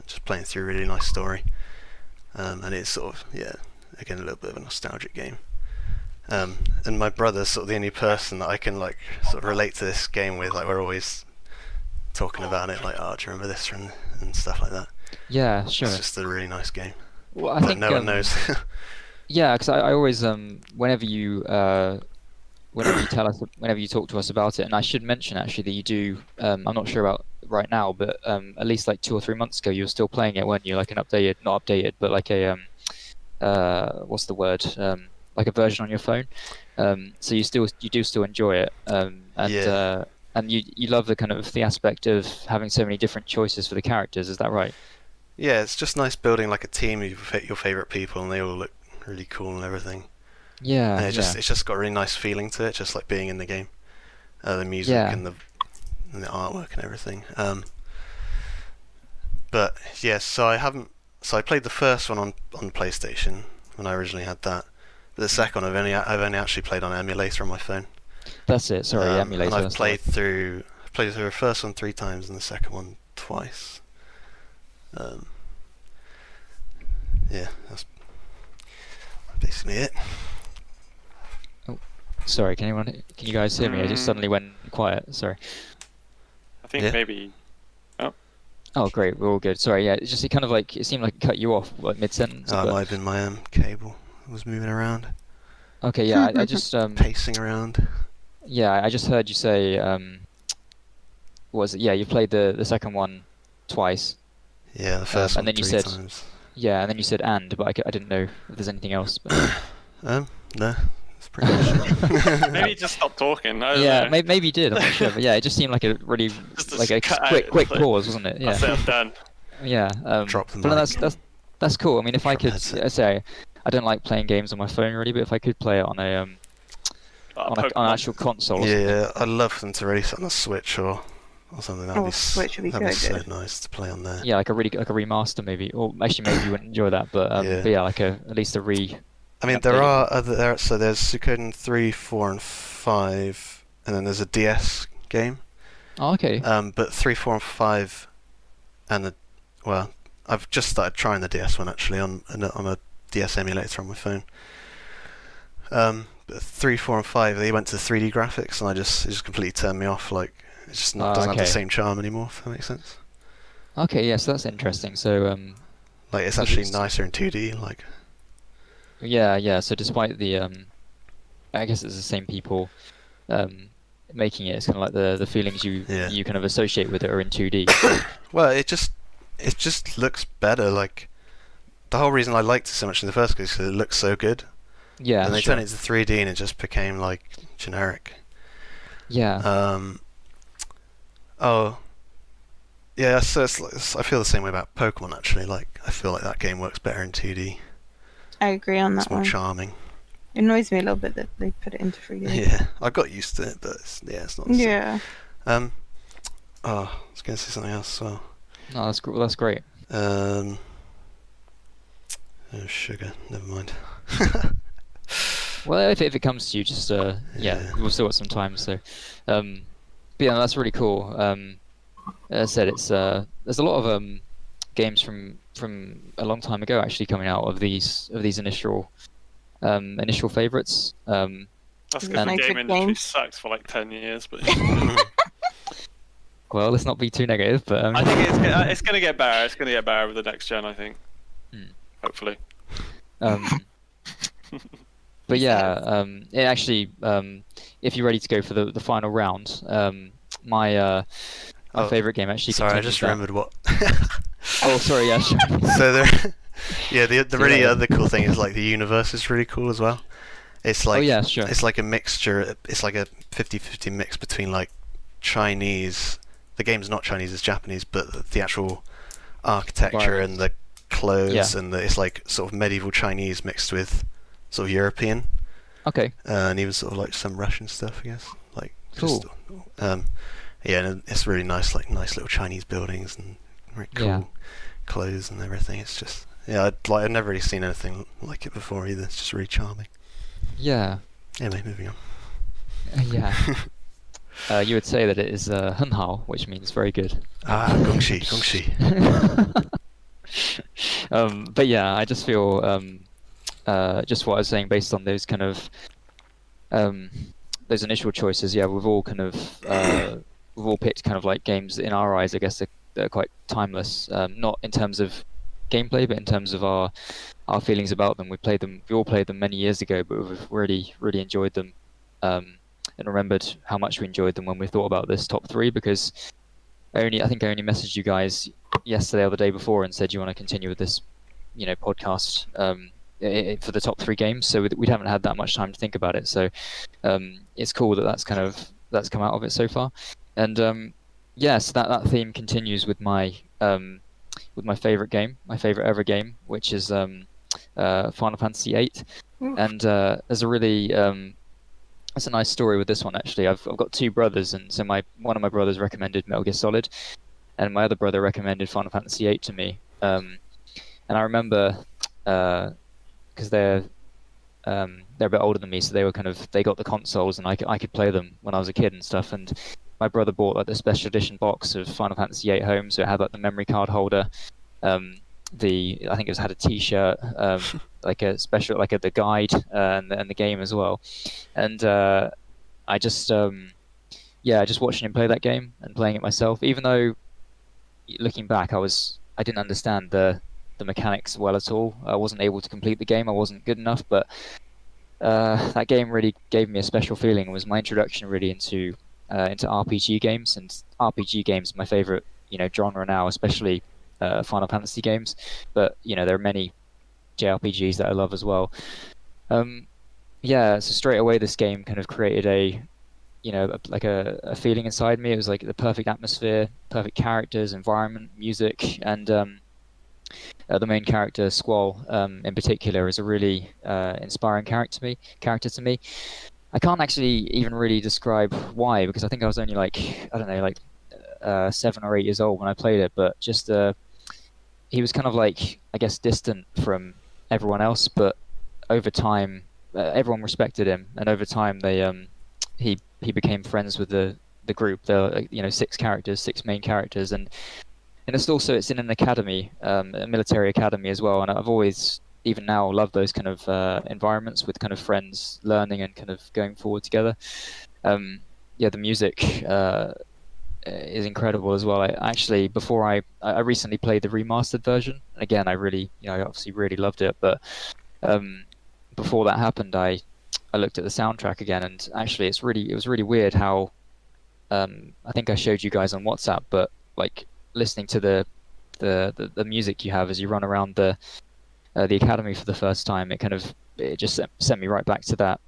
just playing through a really nice story. And it's sort of, again, a little bit of a nostalgic game. And my brother's sort of the only person that I can like sort of relate to this game with. Like, we're always talking about it, like, oh, do you remember this and stuff like that. Yeah, sure. It's just a really nice game. Well, I but think no one knows. Yeah, because I always whenever you tell us, whenever you talk to us about it, and I should mention actually that you do. I'm not sure about right now, but at least like 2 or 3 months ago, you were still playing it, weren't you? Like an updated, not updated, but like a what's the word? Like a version on your phone. So you do still enjoy it, and you love the kind of the aspect of having so many different choices for the characters. Is that right? Yeah, it's just nice building like a team of your favourite people, and they all look really cool and everything. Yeah, and it's just got a really nice feeling to it, just like being in the game. The music and the artwork and everything. But yes, so I played the first one on PlayStation when I originally had that. But the second one I've only actually played on emulator on my phone. That's it. Sorry, emulator. And I've played through the first one 3 times and the second one twice. Yeah, that's basically it. Oh, sorry. Can you guys hear me? I just suddenly went quiet. Sorry. I think maybe. Oh, great. We're all good. Sorry. Yeah, it seemed like it cut you off like mid-sentence. It might have been my cable. It was moving around. Okay. Yeah, I just pacing around. Yeah, I just heard you say. What was it? Yeah, you played the second one twice. Yeah, the first one and then 3 times. Yeah, and then you said but I didn't know if there's anything else. But... no, that's pretty much it. Maybe just stop talking. Maybe you did. I'm not sure, but yeah, it just seemed like a really quick pause, wasn't it? Yeah. I'll say I'm done. Yeah. Drop the mic. But that's cool. I mean, if I could say, I don't like playing games on my phone really, but if I could play it on an actual console. Yeah, I'd love them to release it on a Switch or something. Switch would be that'd be so good. nice to play on there. Yeah, like a remaster maybe, or actually maybe you wouldn't enjoy that, but like at least a re. I mean, there are other. So there's Suikoden 3, 4, and 5, and then there's a DS game. Oh, okay. But 3, 4, and 5, and I've just started trying the DS one actually on a DS emulator on my phone. But 3, 4, and 5, they went to 3D graphics, and it just completely turned me off. Like, it just doesn't have the same charm anymore. If that makes sense. Okay, yes, that's interesting. So, like, it's actually nicer in 2D. Like. Yeah. So despite the, I guess it's the same people, making it. It's kind of like the feelings you kind of associate with it are in 2D. Well, it just looks better. Like, the whole reason I liked it so much in the first place is because it looks so good. Yeah. And they turned it to 3D, and it just became like generic. Yeah. Oh. Yeah. So I feel the same way about Pokemon actually. Like, I feel like that game works better in 2D. I agree on that one. It's more charming. It annoys me a little bit that they put it into 3D. Yeah, I got used to it, but it's not the same. Yeah. I was going to say something else as well. No, that's great. Oh, sugar. Never mind. Well, if it comes to you, just we've still got some time. So, but yeah, that's really cool. As I said, it's there's a lot of games from a long time ago actually coming out of these initial favourites. That's because the game industry sucked for like 10 years, but. well. Let's not be too negative, but I think it's going to get better. It's going to get better with the next gen, I think. Hopefully. But yeah, it actually, if you're ready to go for the final round, my favorite game actually. Sorry, I just remembered what. Oh, sorry. Yeah. Sure. So the really other cool thing is like the universe is really cool as well. It's like sure. It's like a mixture. It's like a 50-50 mix between like Chinese. The game's not Chinese; it's Japanese, but the actual architecture and the clothes and it's like sort of medieval Chinese mixed with sort of European. Okay. And even sort of like some Russian stuff, I guess. Like cool. Just, and it's really nice, like nice little Chinese buildings and really cool clothes and everything. It's just I'd never really seen anything like it before either. It's just really charming. Yeah. Anyway, moving on. Yeah. You would say that it is 很好, which means very good. Gongxi. But yeah, I just feel just what I was saying, based on those kind of those initial choices. Yeah, we've all kind of we've all picked kind of like games that in our eyes, I guess, they're quite timeless. Not in terms of gameplay, but in terms of our feelings about them. We all played them many years ago, but we've really enjoyed them. And remembered how much we enjoyed them when we thought about this top 3, because I think I only messaged you guys yesterday or the day before and said, you want to continue with this, podcast for the top 3 games. So we haven't had that much time to think about it. So it's cool that's come out of it so far. And so that theme continues with my favorite game, my favorite ever game, which is Final Fantasy VIII. And there's a really that's a nice story with this one, actually. I've got 2 brothers, and so one of my brothers recommended Metal Gear Solid, and my other brother recommended Final Fantasy VIII to me. And I remember, because they're a bit older than me, so they got the consoles, and I could play them when I was a kid and stuff. And my brother bought like the special edition box of Final Fantasy VIII home, so it had like the memory card holder. I think it had a T-shirt, like a special, like the guide and the game as well. And I just watching him play that game and playing it myself. Even though, looking back, I didn't understand the mechanics well at all. I wasn't able to complete the game. I wasn't good enough. But that game really gave me a special feeling. It was my introduction really into RPG games, and RPG games my favorite genre now, especially Final Fantasy games, but there are many JRPGs that I love as well. So straight away this game kind of created a feeling inside me. It was like the perfect atmosphere, perfect characters, environment, music, and the main character Squall in particular is a really inspiring character to me. I can't actually even really describe why, because I think I was only 7 or 8 years old when I played it, but just he was kind of like, I guess, distant from everyone else, but over time everyone respected him, and over time he became friends with the group. There were 6 main characters, and it's in an academy, a military academy as well, and I've always, even now, loved those kind of environments with kind of friends learning and kind of going forward together. The music is incredible as well. I recently played the remastered version, and again, I obviously really loved it. But before that happened, I looked at the soundtrack again, and actually, it was really weird how I think I showed you guys on WhatsApp, but like listening to the music you have as you run around the academy for the first time, it just sent me right back to that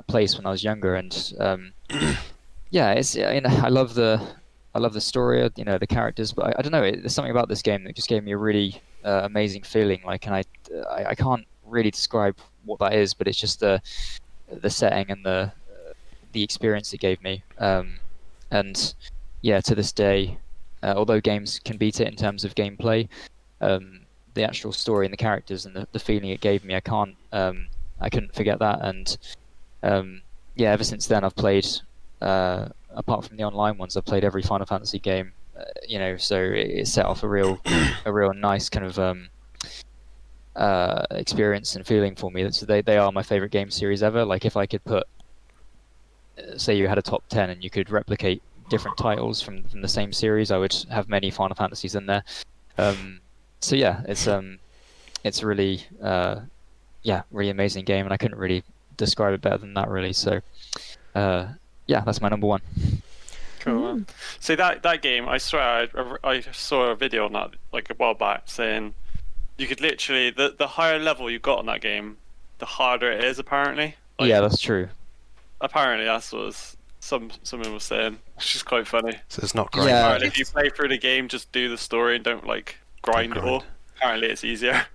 place when I was younger, and I love the story, the characters, but I don't know. There's something about this game that just gave me a really amazing feeling. And I can't really describe what that is, but it's just the setting and the experience it gave me. And to this day, although games can beat it in terms of gameplay, the actual story and the characters and the feeling it gave me, I couldn't forget that. And ever since then, I've played. Apart from the online ones, I've played every Final Fantasy game, so it set off a real nice kind of experience and feeling for me. So they are my favorite game series ever. Like if I could put, say you had a top 10 and you could replicate different titles from the same series, I would have many Final Fantasies in there. So yeah, it's a really really amazing game, and I couldn't really describe it better than that, really. So yeah, that's my number one. Cool. Man. See that game, I swear I saw a video on that like a while back saying you could literally the higher level you got on that game, the harder it is apparently. Like, yeah, that's true. Apparently that's what someone was saying, which is quite funny. So it's not grind. Yeah. Apparently if you play through the game, just do the story and don't like grind it all. Apparently it's easier.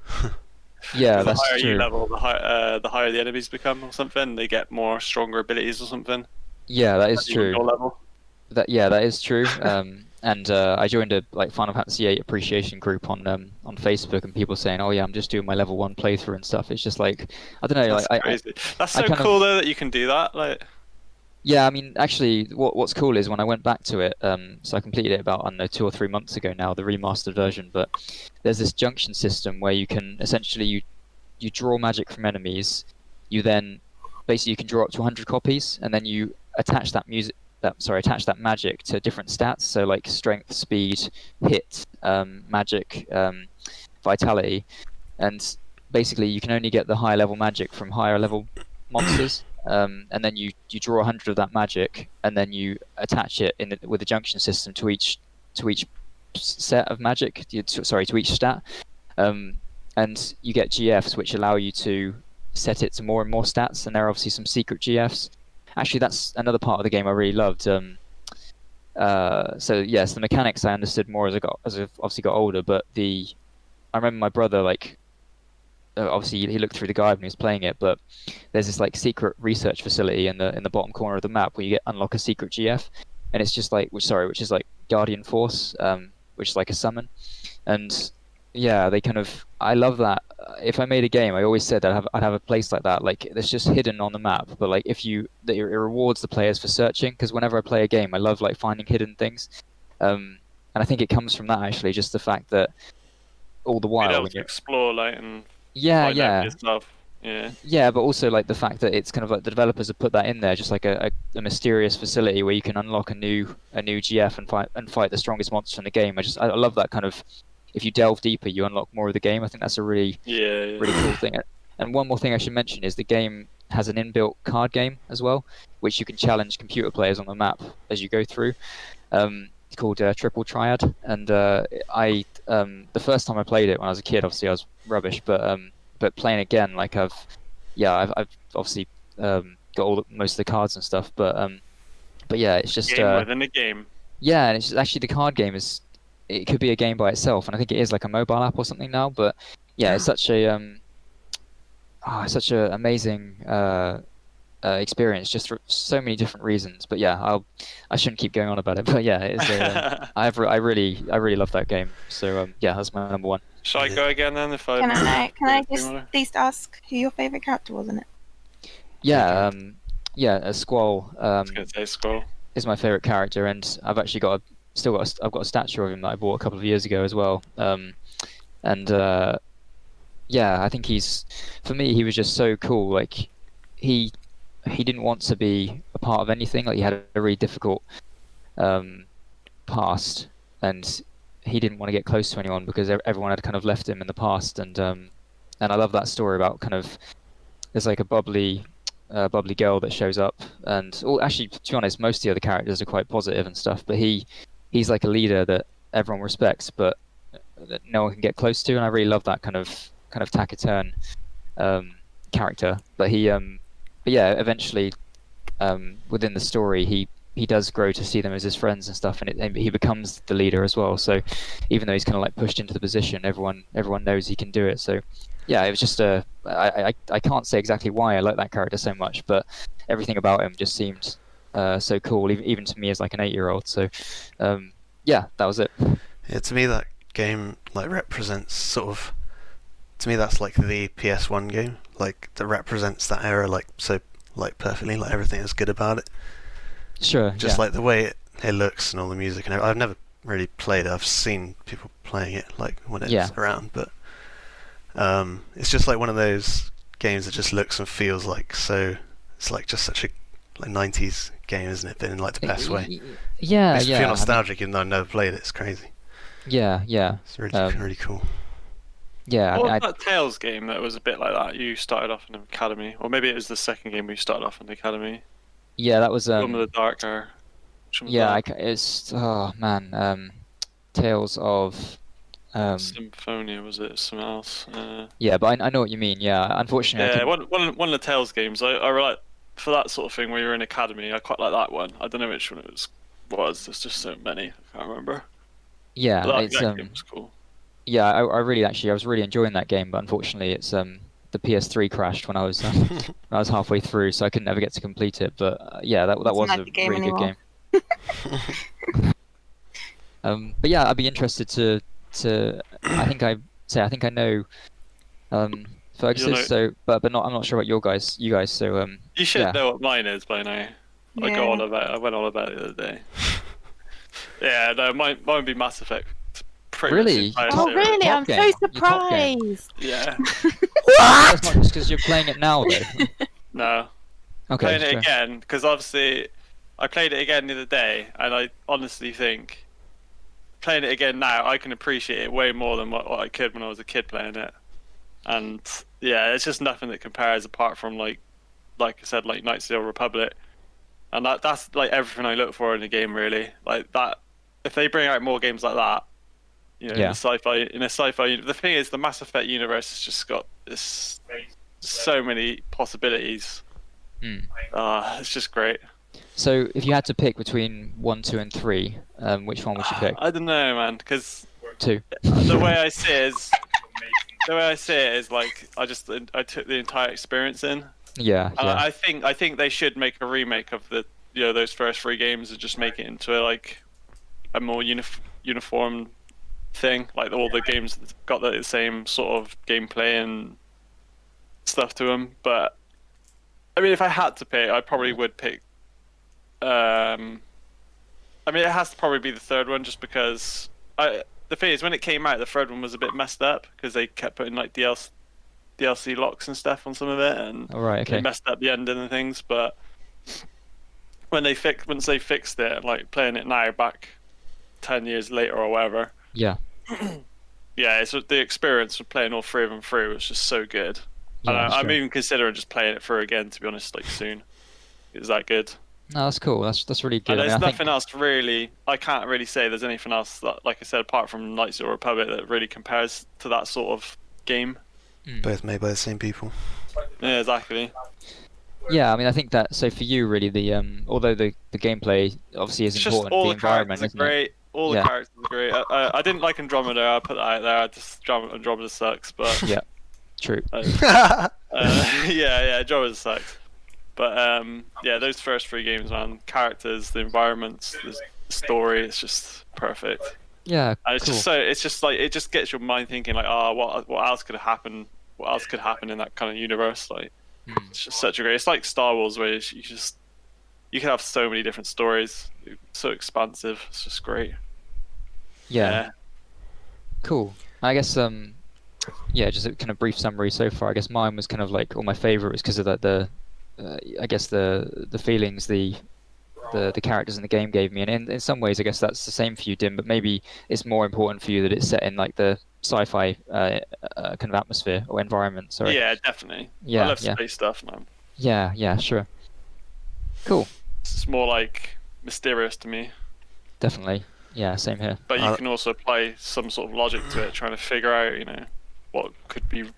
Yeah, that's the higher true. you level, the higher the enemies become or something. They get more stronger abilities or something. Yeah, that is true. Your level. That is true. And I joined a like Final Fantasy VIII appreciation group on Facebook, and people saying, "Oh yeah, I'm just doing my level 1 playthrough and stuff." It's just like, I don't know, That's crazy. That's so cool though that you can do that. Like, yeah, I mean, actually, what's cool is when I went back to it. So I completed it about, I don't know, 2 or 3 months ago now, the remastered version. But there's this junction system where you can essentially you draw magic from enemies. You then basically you can draw up to 100 copies, and then you attach that magic to different stats, so like strength, speed, hit, magic, vitality, and basically you can only get the higher level magic from higher level monsters, and then you draw 100 of that magic, and then you attach it with the junction system to each set of magic, to each stat, and you get GFs which allow you to set it to more and more stats, and there are obviously some secret GFs. Actually, that's another part of the game I really loved. So yes, the mechanics I understood more as I obviously got older. But I remember my brother, like, obviously he looked through the guide when he was playing it. But there's this like secret research facility in the bottom corner of the map where you unlock a secret GF, and it's just like which is like Guardian Force, which is like a summon, and yeah, I love that. If I made a game, I always said that I'd have a place like that, like it's just hidden on the map, but like it rewards the players for searching, because whenever I play a game, I love like finding hidden things, and I think it comes from that, actually, just the fact that all the while when you explore like and find stuff. Yeah, but also like the fact that it's kind of like the developers have put that in there, just like a mysterious facility where you can unlock a new GF and fight the strongest monster in the game. I love that kind of. If you delve deeper, you unlock more of the game. I think that's a really cool thing. And one more thing I should mention is the game has an inbuilt card game as well, which you can challenge computer players on the map as you go through. It's called Triple Triad, and the first time I played it when I was a kid, obviously I was rubbish, but playing again, like I've obviously got most of the cards and stuff, but yeah, it's just game within a game. Yeah, and it's just, actually the card game it could be a game by itself, and I think it is like a mobile app or something now. But yeah, it's such a amazing experience, just for so many different reasons. But yeah, I shouldn't keep going on about it. But yeah, it's I really love that game. So yeah, that's my number one. Shall I go again then? Can I just at least ask who your favorite character was in it? Yeah, a Squall. I was gonna say Squall is my favorite character, and I've actually got I've got a statue of him that I bought a couple of years ago as well. Yeah, I think for me, he was just so cool. Like he didn't want to be a part of anything. Like he had a really difficult past, and he didn't want to get close to anyone because everyone had kind of left him in the past. And I love that story about kind of there's like a bubbly girl that shows up, and actually, to be honest, most of the other characters are quite positive and stuff, but he's like a leader that everyone respects, but that no one can get close to, and I really love that kind of taciturn character. But yeah, eventually, within the story, he does grow to see them as his friends and stuff, and he becomes the leader as well. So even though he's kind of like pushed into the position, everyone knows he can do it. So yeah, it was just I can't say exactly why I like that character so much, but everything about him just seemed so cool, even to me as like an 8-year-old. So yeah, that was it. Yeah, to me that game like represents sort of, to me that's like the PS1 game, like that represents that era like so like perfectly, like everything is good about it. Sure. Just like the way it looks and all the music, and I've never really played it. I've seen people playing it like when it's around, but it's just like one of those games that just looks and feels like so. It's like just such a like 90s game, isn't it? But in like the best way. Yeah, Makes me yeah. feel nostalgic, even though I never played it. It's crazy. Yeah, yeah. It's really cool. Yeah, What was that Tales game that was a bit like that? You started off in an academy, or maybe it was the second game where you started off in the academy. yeah, that was One with the dark hair. yeah, it's oh man, Tales of Symphonia, was it something else? yeah, but I know what you mean. Yeah, unfortunately, yeah, one of the Tales games. I like for that sort of thing where you're in academy. I quite like that one. I don't know which one it was. There's just so many. I can't remember. Yeah, But it's that game was cool. yeah, I was really enjoying that game, but unfortunately, it's the PS3 crashed when I was when I was halfway through, so I could never get to complete it. But yeah, that was not a the game really anymore. good game. But yeah, I'd be interested to I think I know Fergus's, so but not I'm not sure about you guys. So You should yeah. know what mine is by now. I went on about it the other day. Yeah, no, mine would be Mass Effect. Pretty much the Really? entire Oh, series. really? Top I'm game. so Your top game. surprised. Yeah. That's not just because you're playing it now, though. No. Okay. Playing it sure. again, because obviously I played it again the other day, and I honestly think playing it again now, I can appreciate it way more than what I could when I was a kid playing it. And yeah, it's just nothing that compares apart from like I said, like Knights of the Old Republic. And that's like everything I look for in a game, really. Like that, if they bring out more games like that, you know, Yeah. in a sci-fi. The thing is, the Mass Effect universe has just got so many possibilities. Mm. It's just great. So if you had to pick between 1, 2, and 3, which one would you pick? I don't know, man, because 2. the way I see it is like I took the entire experience in. Yeah. And Yeah. I think they should make a remake of those first 3 games and just make it into a more uniform thing. Like all the games got the same sort of gameplay and stuff to them. But I mean, if I had to pick, I probably would pick. I mean, it has to probably be the third one, just because the thing is, when it came out, the third one was a bit messed up because they kept putting like DLC locks and stuff on some of it, and they messed up the ending and things. But once they fixed it, like playing it now, back 10 years later or whatever. Yeah. Yeah, it's the experience of playing all 3 of them through was just so good. Yeah, and I'm even considering just playing it through again, to be honest, like soon. It's that good. No, that's cool. That's really good. And there's I nothing else really. I can't really say there's anything else that, like I said, apart from Knights of the Republic, that really compares to that sort of game. Both made by the same people. Yeah, exactly. Yeah, I mean, I think that. So for you, really, although the gameplay obviously is It's important, just all the environment, characters are great. All the characters are great. I didn't like Andromeda. I put that out there. Andromeda sucks, but yeah, true. yeah, Andromeda sucks. But yeah, those first 3 games, man, characters, the environments, the story, it's just perfect. Yeah, and it's just like it just gets your mind thinking like, what else could happen? What else could happen in that kind of universe? Like, it's just such a great. It's like Star Wars, where you can have so many different stories, so expansive. It's just great. Yeah. Cool. I guess yeah, just a kind of brief summary so far. I guess mine was kind of like all my favorite was because of I guess the feelings the characters in the game gave me, and in some ways I guess that's the same for you, Dim, but maybe it's more important for you that it's set in like the sci-fi kind of atmosphere or environment. Sorry. Yeah, definitely. Yeah, I love space stuff, man. Yeah, sure. Cool. It's more like mysterious to me. Definitely. Yeah, same here. But you can also apply some sort of logic to it, trying to figure out, what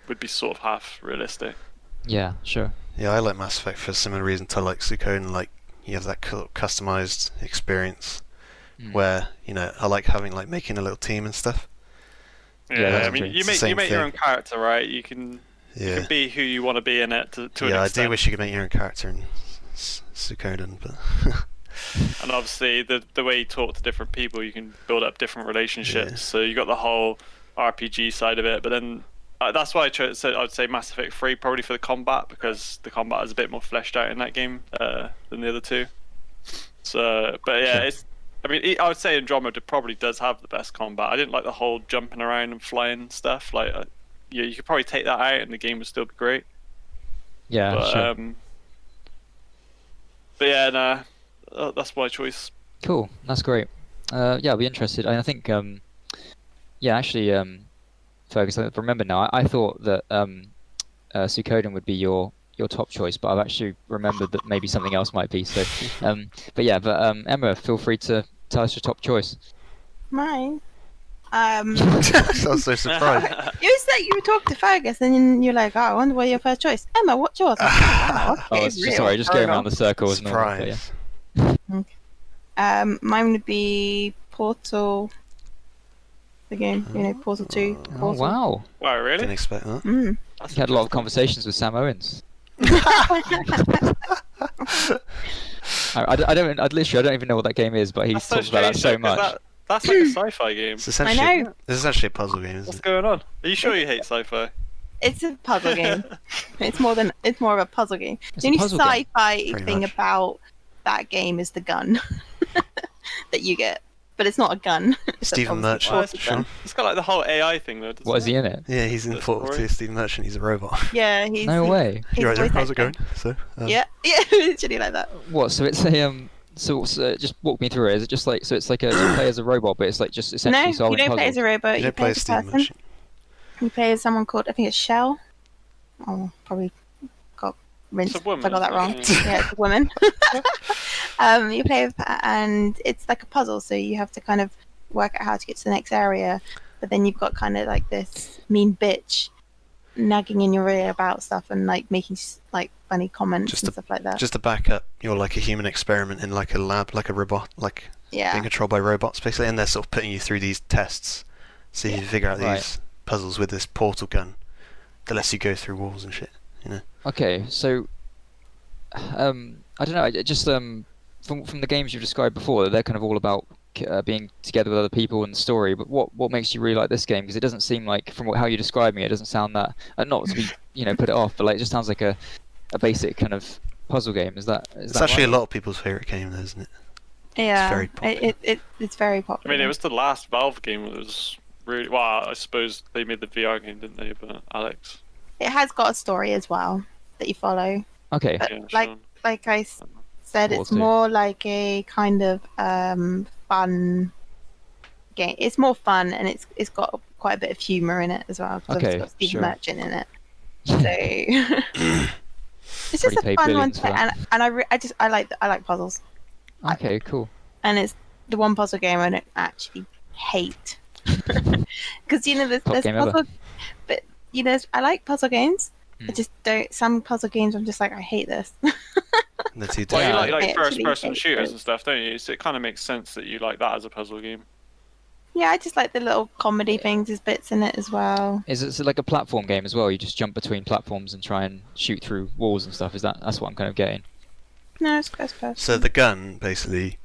would be sort of half realistic. Yeah, sure. Yeah, I like Mass Effect for a similar reason to like Suikoden. Like you have that customized experience where I like having like making a little team and stuff. Yeah, I mean, you make your own character, right? You can be who you want to be in it to an extent. I do wish you could make your own character in Suikoden, but. And obviously, the way you talk to different people, you can build up different relationships. Yeah. So you got the whole RPG side of it, but then that's why I would say Mass Effect 3 probably for the combat, because the combat is a bit more fleshed out in that game than the other 2. So, but yeah, I would say Andromeda probably does have the best combat. I didn't like the whole jumping around and flying stuff. Like, you could probably take that out and the game would still be great. Yeah, but, sure. But But yeah, nah, that's my choice. Cool, that's great. Yeah, I'll be interested. I think, yeah, actually, Fergus, I remember now. I thought that Suikoden would be your top choice, but I've actually remembered that maybe something else might be. So, but Emma, feel free to tell us your top choice. Mine. I was so surprised. You said you were talking to Fergus, and then you're like, "Oh, I wonder what your first choice." Emma, what's yours? I'm like, wow, okay, Sorry, just going around the circle. Surprise. Mine would be Portal. The game, Portal 2. Oh, Portal. wow. Wow, really? Didn't expect that. Mm. You had a lot of conversations with Sam Owens. I don't even know what that game is, but he's talked about that so much. That's like a sci-fi game. I know. This is actually a puzzle game, isn't What's it? going on? Are you sure you hate sci-fi? It's a puzzle game. It's more of a puzzle game. It's The a only puzzle game. sci-fi Pretty thing much. about that game is the gun that you get, but it's not a gun. It's Stephen obviously Merchant, a Sean. It's got like the whole AI thing though. What is he in it? Yeah, he's in That's Portal boring. 2, Stephen Merchant, he's a robot. Yeah, he's No way. he's You right there? voice How's it actor. going? So, Yeah, literally like that. What? So it's a So just walk me through it. Is it just like so? It's like you play as a robot, but it's like just essentially No, solving you don't play puzzles. as a robot. you You don't play play as as a Stephen person. Merchant. You play as someone called, I think it's Shell. Oh, probably got rinsed. It's a woman, I got that wrong. isn't it? Yeah, it's a woman. You play with, and it's like a puzzle, so you have to kind of work out how to get to the next area. But then you've got kind of like this mean bitch nagging in your ear about stuff and like making like funny comments Just and to- stuff like that. Just to back up, you're like a human experiment in like a lab, like a robot, like Yeah. being controlled by robots, basically, and they're sort of putting you through these tests so you figure out Right. these puzzles with this portal gun that lets you go through walls and shit, you know? Okay, so I don't know. It just from the games you've described before, they're kind of all about being together with other people and the story. But what makes you really like this game? Because it doesn't seem like, from how you describe me, it doesn't sound that. Not to be put it off, but like it just sounds like a basic kind of puzzle game. Is that? It's actually a lot of people's favourite game, though, isn't it? Yeah. very popular. It's very I popular. mean, it was the last Valve game that was really well. I suppose they made the VR game, didn't they? But Alex, It has got a story as well that you follow. Okay. But yeah, like Sean. like I said, it's Portal. more like a kind of fun game. It's more fun, and it's got quite a bit of humour in it as well. 'Cause Okay, it's got Stephen sure. Merchant in it, so it's just Already a paid fun one. billions To for play. that. And I like puzzles, Okay, cool. and it's the one puzzle game I don't actually hate because there's Top game ever. puzzle, but I like puzzle games. I Mm. just don't. Some puzzle games I'm just like I hate this. They're too Well, different. you I like actually first-person hate shooters it. and stuff, don't you? So it kind of makes sense that you like that as a puzzle game. Yeah, I just like the little comedy things. There's bits in it as well. Is it like a platform game as well? You just jump between platforms and try and shoot through walls and stuff. That's what I'm kind of getting? No, it's first person. So the gun, basically,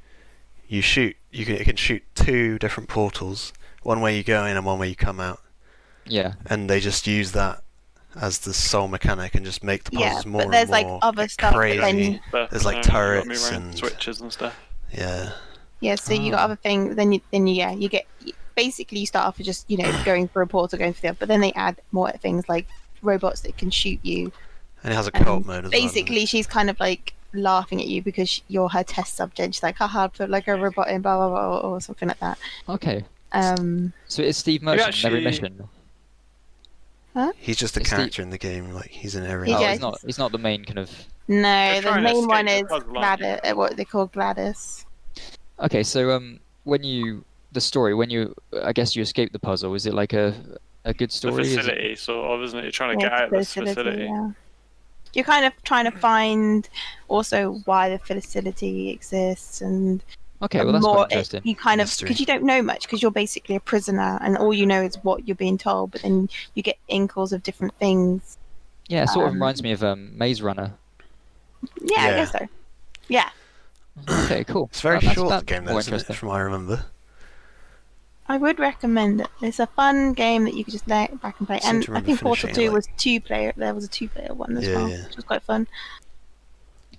you shoot. It can shoot two different portals, one where you go in and one where you come out, Yeah. and they just use that as the sole mechanic and just make the puzzles more but there's and like more other stuff. But crazy. then, But, There's, like, you got turrets me around and- switches and stuff. Yeah. yeah, so you got Ah. other things. Then you get basically you start off with just going through a portal, going through the other. But then they add more things like robots that can shoot you. And it has a And co-op mode as well. basically, she's kind of like laughing at you because you're her test subject. She's like, haha, put like a robot in, blah blah blah, or something like that. Okay. Um, So it's Steve Merchant in every actually- mission. He's just a It's the- character in the game, like he's in every. Yeah, Oh, he's not the main kind of. no, They're the trying to main one escape is the puzzle, aren't Gladys. you? What they call Gladys. Okay, so when you I guess you escape the puzzle. Is it like a good The story? Is it- facility, sort of, isn't it? You're trying to Yeah, get out of this facility, facility. yeah. You're kind of trying to find also why the facility exists and Okay, well that's more. quite interesting. You kind of Mystery. because you don't know much because you're basically a prisoner and all you know is what you're being told. But then you get inkles of different things. Yeah, it sort of um, reminds me of Maze Runner. Yeah, I Yeah. guess so. Yeah, Okay, cool. It's very That's short, the game, though, more isn't it? interesting. From what I remember. I would recommend it. It's a fun game that you could just lay back and play. Seem And to I remember think Portal finishing it, 2 like- was 2-player. There was a 2-player one as Yeah, well, yeah. which was quite fun.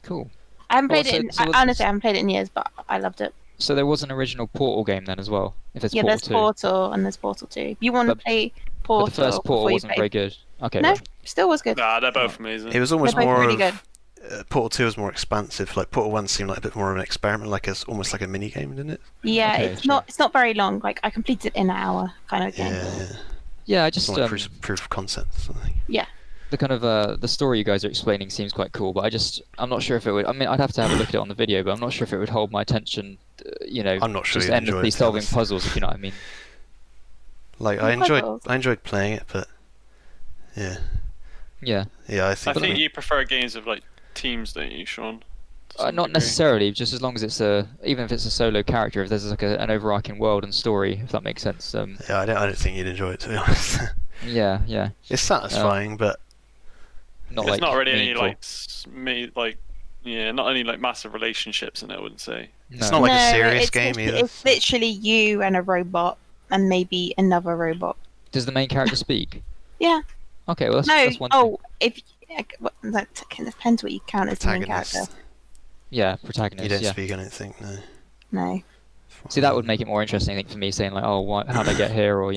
Cool. I haven't Well, played it. so Honestly, I haven't played it in years, but I loved it. So there was an original Portal game then as well. If it's Yeah, Portal there's 2. Portal and there's Portal 2. If you want to But- play But Portal, the first Portal before you wasn't play- very good. Okay. No, right. still was good. Nah, they're both amazing. It was almost They're both more really of. good. Portal 2 was more expansive. Like Portal 1 seemed like a bit more of an experiment, almost like a mini game, didn't it? Yeah, Okay, it's sure. not very long. Like I completed it in an hour, kind of game. Yeah. I just It's like proof of concept or something. Yeah. the kind of the story you guys are explaining seems quite cool, but I'm not sure if it would. I mean, I'd have to have a look at it on the video, but I'm not sure if it would hold my attention. I'm not sure just you'd enjoy endlessly it, to be solving honest. puzzles, if you know what I mean. Like I enjoyed playing it, but yeah. Yeah. Yeah, I I think. think you prefer games of like teams, don't you, Sean? To some Not degree. necessarily, just as long as it's even if it's a solo character, if there's like an overarching world and story, if that makes sense. Yeah, I don't think you'd enjoy it, to be honest. Yeah. It's satisfying, but Not There's like not really any meaningful. not any like massive relationships in it, I wouldn't say. it's No. not like a No, serious it's game literally- either. It's literally you and a robot, and maybe another robot. Does the main character speak? Yeah. Okay, well No. that's one thing. Oh, if that depends what you count as the main Protagonist. character. Yeah, You protagonist. don't Yeah. speak, I don't think. No. No. See, that would make it more interesting, I think, for me, saying like, oh, how did I get here, or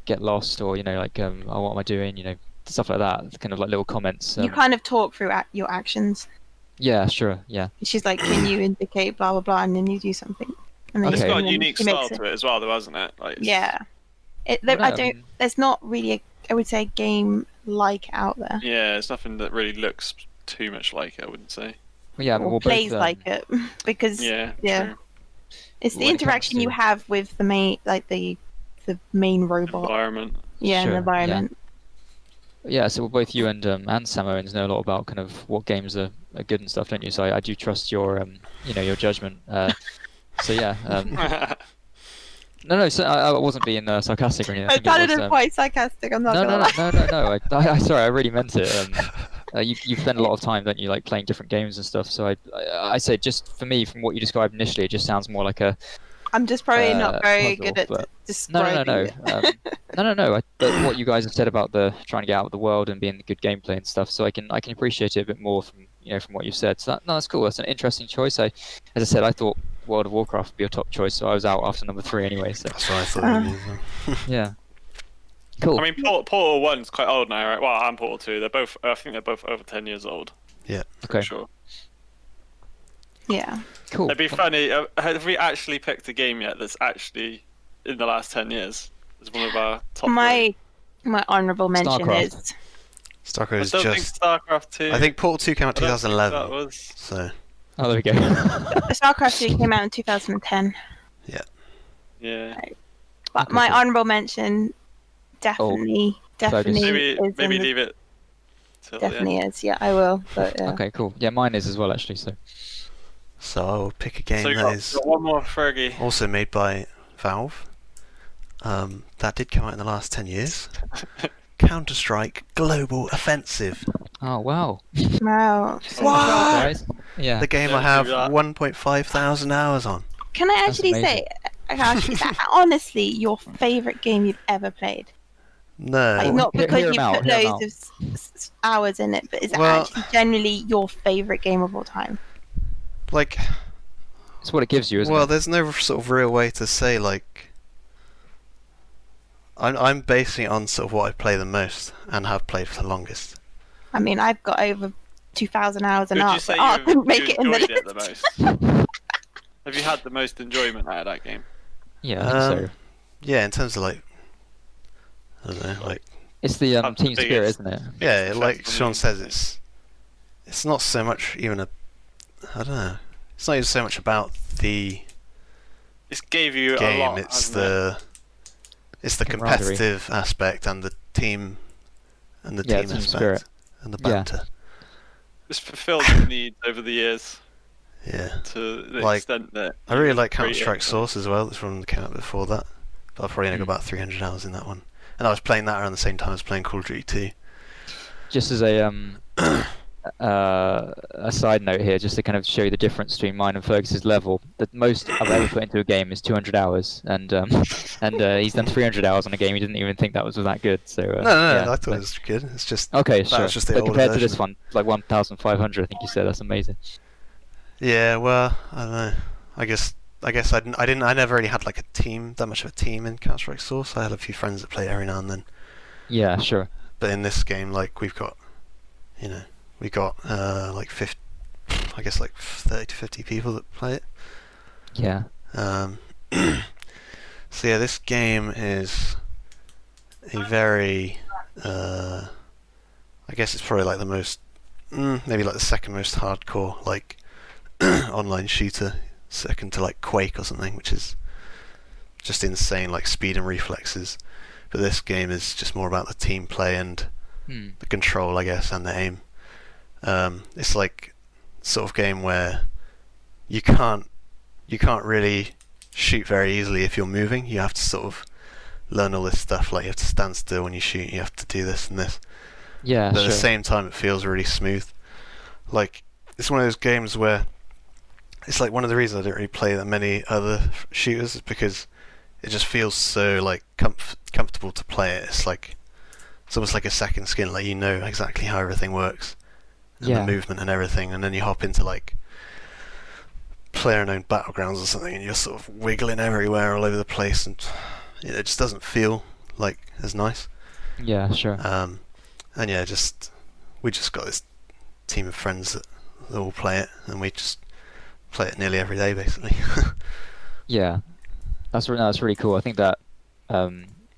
get lost, or like, oh, what am I doing, stuff like that. Kind of like little comments. You kind of talk through your actions. Yeah, sure, yeah. She's like, "Can you indicate blah blah blah?" and then you do something. And then Okay. It's got a and then unique she makes style to it as well, though, hasn't it? Like, Yeah. Well, I no, don't. There's not really I would say, game like it out there. Yeah, it's nothing that really looks too much like it, I wouldn't say. Well, yeah, Or we'll plays both, like it because Yeah. yeah. True. It's the When it comes interaction you to- have with the main the main robot. Environment. Yeah, and Sure, the environment. Yeah, so both you and Sam Owens know a lot about kind of what games are good and stuff, don't you? So I do trust your your judgment. So yeah, no. So I wasn't being sarcastic or anything. I I think it sounded was, quite sarcastic. I'm not no, gonna lie. no. I sorry, I really meant it. You spend a lot of time, don't you, like playing different games and stuff. So I say, just for me, from what you described initially, it just sounds more like a I'm just probably not very puzzle, good at but- describing no. it. No. But what you guys have said about the trying to get out of the world and being good gameplay and stuff, so I can appreciate it a bit more from from what you've said. So that's cool. That's an interesting choice. As I said, I thought World of Warcraft would be your top choice, so I was out after number 3 anyway. So That's what I thought. It was. yeah, cool. I mean, Portal 1's quite old now, right? Well, and Portal 2. I think they're both over 10 years old. Yeah. Okay, For sure. Yeah. cool. It'd be funny. Have we actually picked a game yet that's actually in the last 10 years? It's one of our top. My honourable mention StarCraft. is StarCraft I is still think just. StarCraft 2. I think Portal 2 came out I don't think 2011. That was. So Oh, there we go. StarCraft 2 came out in 2010. Yeah. But Okay, my cool. honourable mention definitely Maybe is in leave it. Till definitely is. Yeah, I will. But yeah. Okay, cool. Yeah, mine is as well actually. So I will pick a The game end. So you that got, is got one more, Fergie. also made by Valve. That did come out in the last 10 years. Counter-Strike Global Offensive. oh wow. Wow. What? Guys? Yeah. The game Yeah, I have do that. 1.5 thousand hours on. Can I That's actually amazing. say, Akash, is that honestly your favourite game you've ever played? No. Like, not hear because him you've out, put hear him loads of hours in it, but is it Well- actually generally your favourite game of all time? Like, It's what it gives you, isn't well, it? there's no sort of real way to say, like. I'm basing it on sort of what I play the most and have played for the longest. I mean, I've got over 2,000 hours in Would you art, say but art didn't make you it in the enjoyed it the list. most? Have you had the most enjoyment out of that game? Yeah, I think so. Yeah, in terms of like. I don't know, like. It's the That's the team spirit, biggest- isn't it? Yeah, It's like successful Sean news, says, I it's not so much even a. I don't know. It's not even so much about the This gave you a game. lot. It's hasn't it? the Camaraderie. competitive aspect and the team Yeah, team team aspect spirit. and the Yeah. banter. It's fulfilled the needs over the years Yeah. to the Like, extent that. I really like Great, Counter-Strike yeah. Source as well. That's one that came out before that. But I've probably only got about 300 hours in that one. And I was playing that around the same time as playing Call of Duty 2. Just as a side note here, just to kind of show you the difference between mine and Fergus's level. The most I've ever put into a game is 200 hours, and he's done 300 hours on a game. He didn't even think that was that good. So No, yeah, I thought it was good. It's just okay, that sure. was just the But older compared to this version. one, like 1,500, I think you said. That's amazing. Yeah. Well, I don't know. I guess I never really had like that much of a team in Counter-Strike Source. I had a few friends that played every now and then. Yeah, sure. But in this game, like we got like I guess like 30 to 50 people that play it. Yeah. So yeah, this game is a very, I guess it's probably like the most, maybe like the second most hardcore like online shooter, second to like Quake or something, which is just insane, like speed and reflexes. But this game is just more about the team play and the control, I guess, and the aim. It's like sort of game where you can't really shoot very easily if you're moving. You have to sort of learn all this stuff, like you have to stand still when you shoot, you have to do this and this. Yeah, but sure. at the same time it feels really smooth. Like, it's one of those games where it's like one of the reasons I don't really play that many other shooters is because it just feels so like comfortable to play it. It's like it's almost like a second skin, like you know exactly how everything works and the movement and everything, and then you hop into like player-unknown battlegrounds or something and you're sort of wiggling everywhere all over the place, and it just doesn't feel like as nice. Yeah, sure. And yeah, we just got this team of friends that all play it, and we just play it nearly every day, basically. Yeah, that's really cool. I think that,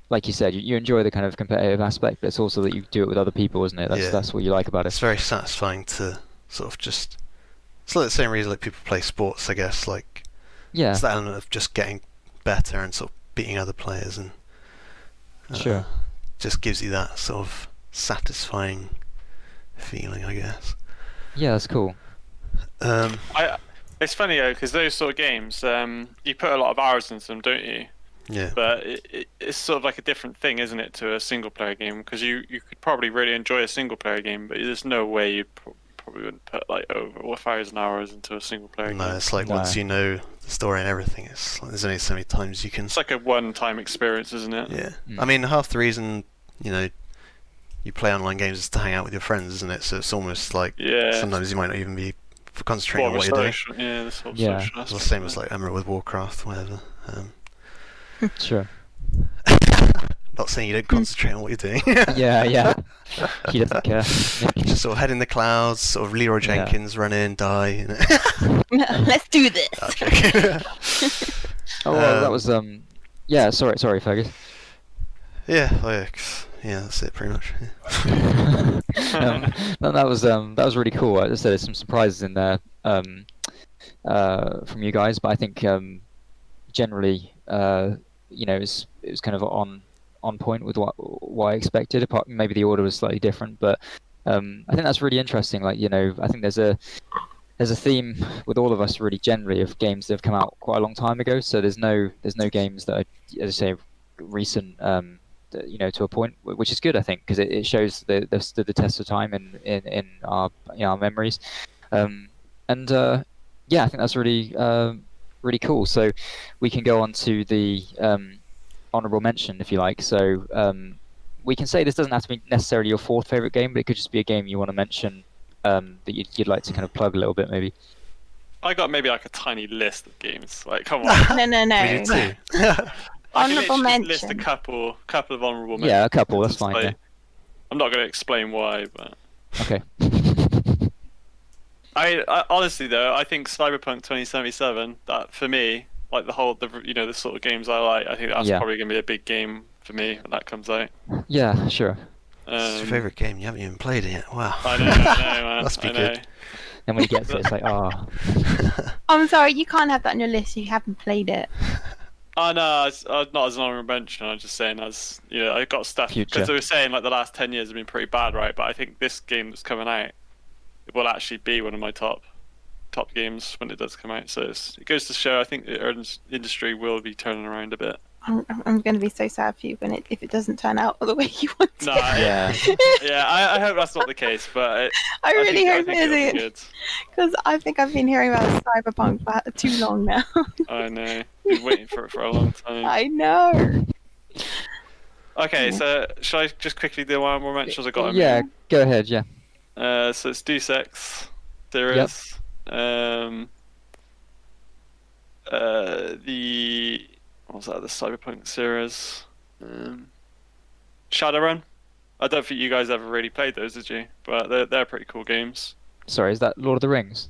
like you said, you enjoy the kind of competitive aspect, but it's also that you do it with other people, isn't it? That's what you like about it. It's very satisfying to sort of just. It's like the same reason like people play sports, I guess. Like, it's that element of just getting better and sort of beating other players, and sure, just gives you that sort of satisfying feeling, I guess. Yeah, that's cool. It's funny though, because those sort of games, you put a lot of hours into them, don't you? Yeah. But it's sort of like a different thing, isn't it, to a single player game? Because you could probably really enjoy a single player game, but there's no way you probably wouldn't put like over 1,000 hours into a single player game. No, it's like once you know the story and everything, it's like there's only so many times you can. It's like a one-time experience, isn't it? Yeah. I mean, half the reason you play online games is to hang out with your friends, isn't it? So it's almost like sometimes you might not even be concentrating on what you're doing. Yeah, the sort of social it's the same as like Emerald with Warcraft, whatever. Sure. Not saying you don't concentrate on what you're doing. yeah. He doesn't care. Just sort of head in the clouds, sort of Leroy Jenkins, run in, die. Let's do this. Oh, well, that was Yeah, sorry, Fergus. Yeah, that's it pretty much. No, that was really cool. I just said there's some surprises in there from you guys, but I think generally, it was kind of on point with what I expected. Apart maybe the order was slightly different, but I think that's really interesting. Like, I think there's a theme with all of us really generally of games that have come out quite a long time ago. So there's no games that are, as I say, recent. To a point, which is good, I think, because it shows they've stood the test of time in our memories. I think that's really really cool. So we can go on to the honourable mention, if you like. So we can say this doesn't have to be necessarily your fourth favourite game, but it could just be a game you want to mention that you'd like to kind of plug a little bit, maybe. I got maybe like a tiny list of games. Like, come on. No. We do too. Honourable mention. List a couple of honourable mentions. Yeah, a couple. That's fine. Like, I'm not going to explain why, but okay. I honestly though, I think Cyberpunk 2077. That for me, like the sort of games I like. I think that's probably going to be a big game for me when that comes out. Yeah, sure. It's your favourite game. You haven't even played it yet. Wow. I know, man. Must be good. And when he gets it, it's like, I'm sorry, you can't have that on your list. You haven't played it. Oh no, not as an honorable mention. I'm just saying as I got stuff because they were saying like the last 10 years have been pretty bad, right? But I think this game that's coming out will actually be one of my top games when it does come out. So it goes to show I think the industry will be turning around a bit. I'm going to be so sad for you if it doesn't turn out the way you want it. No, yeah. I hope that's not the case, but I really hope it isn't. Because I think I've been hearing about Cyberpunk for too long now. I know. Been waiting for it for a long time. I know. Okay, so shall I just quickly do one more mentions I got? Yeah, go ahead. Yeah. So it's Deus Ex series. Yep. What was that? The Cyberpunk series. Shadowrun. I don't think you guys ever really played those, did you? But they're pretty cool games. Sorry, is that Lord of the Rings?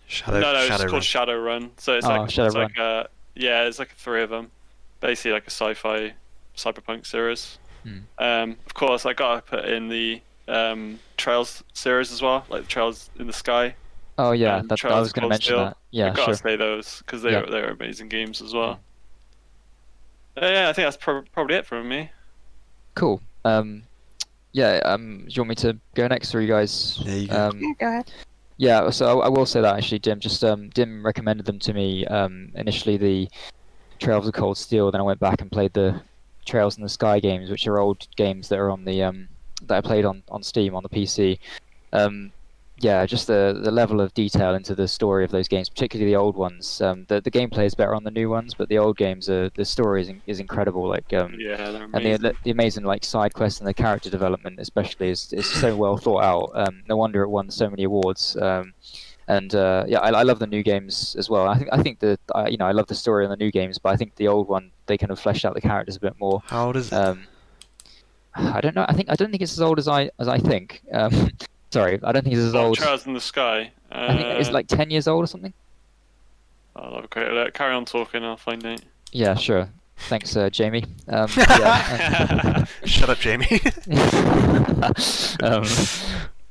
Shadow it's Run. called Shadowrun. So it's it's like 3 of them, basically like a sci-fi cyberpunk series. Of course, I gotta put in the Trails series as well, like the Trails in the Sky. Oh yeah, I was going to mention that. Yeah, I gotta say those because they're amazing games as well. Yeah, I think that's probably it from me. Cool. Do you want me to go next, or you guys? Yeah, you go. Go ahead. Yeah, so I will say that actually, Dim. Dim recommended them to me initially, the Trails of Cold Steel. Then I went back and played the Trails in the Sky games, which are old games that are on the that I played on Steam on the PC. Just the level of detail into the story of those games, particularly the old ones. The gameplay is better on the new ones, but the old games, the story is incredible. Like they're amazing. And the amazing like side quests and the character development especially is so well thought out. No wonder it won so many awards. I love the new games as well. I think I love the story in the new games, but I think the old one, they kind of fleshed out the characters a bit more. How old is it? I don't know. I don't think it's as old as I think. Sorry, I don't think it's as old. Trails in the Sky. I think it's like 10 years old or something. Okay, carry on talking. I'll find out. Yeah, sure. Thanks, Jamie. Shut up, Jamie.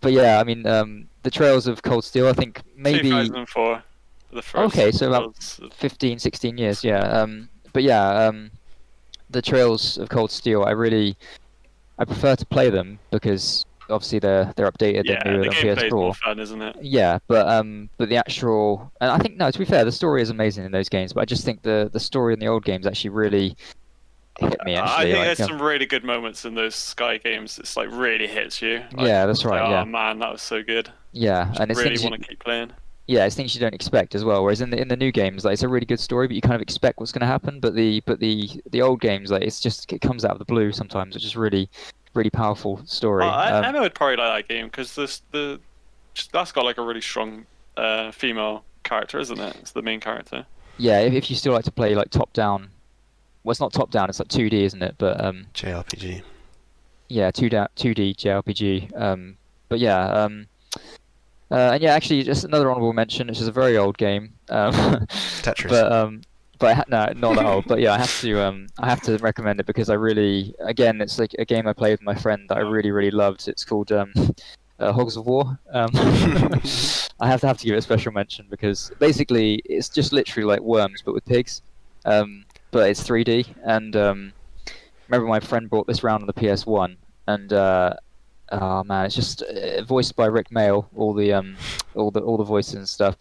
But yeah, I mean, the Trails of Cold Steel, I think maybe 2004. The first. Okay, so about 15, 16 years. Yeah. The Trails of Cold Steel, I prefer to play them because obviously they're updated, they're newer than PS4. Gameplay's more fun, isn't it? Yeah, but the actual, and I think to be fair, the story is amazing in those games. But I just think the story in the old games actually really hit me. Actually, I think there's some really good moments in those Sky games. It's like really hits you. Yeah, that's right. Oh yeah. Man, that was so good. Yeah, and it's really want to keep playing. Yeah, it's things you don't expect as well. Whereas in the new games, like it's a really good story, but you kind of expect what's going to happen. But the old games, like it comes out of the blue sometimes, which is really powerful story. I would probably like that game because that's got like a really strong female character, isn't it? It's the main character. Yeah, if you still like to play like top down, well, it's not top down, it's like 2D, isn't it? But JRPG. Yeah, 2D JRPG. But yeah, and yeah, actually, just another honorable mention, which is a very old game. Tetris. But no, not that old. But yeah, I have to recommend it because again, it's like a game I played with my friend that I really loved. It's called Hogs of War. I have to give it a special mention because basically it's just literally like Worms but with pigs. But it's 3D, and remember my friend brought this round on the PS1, and oh man, it's just voiced by Rick Mail, all the voices and stuff.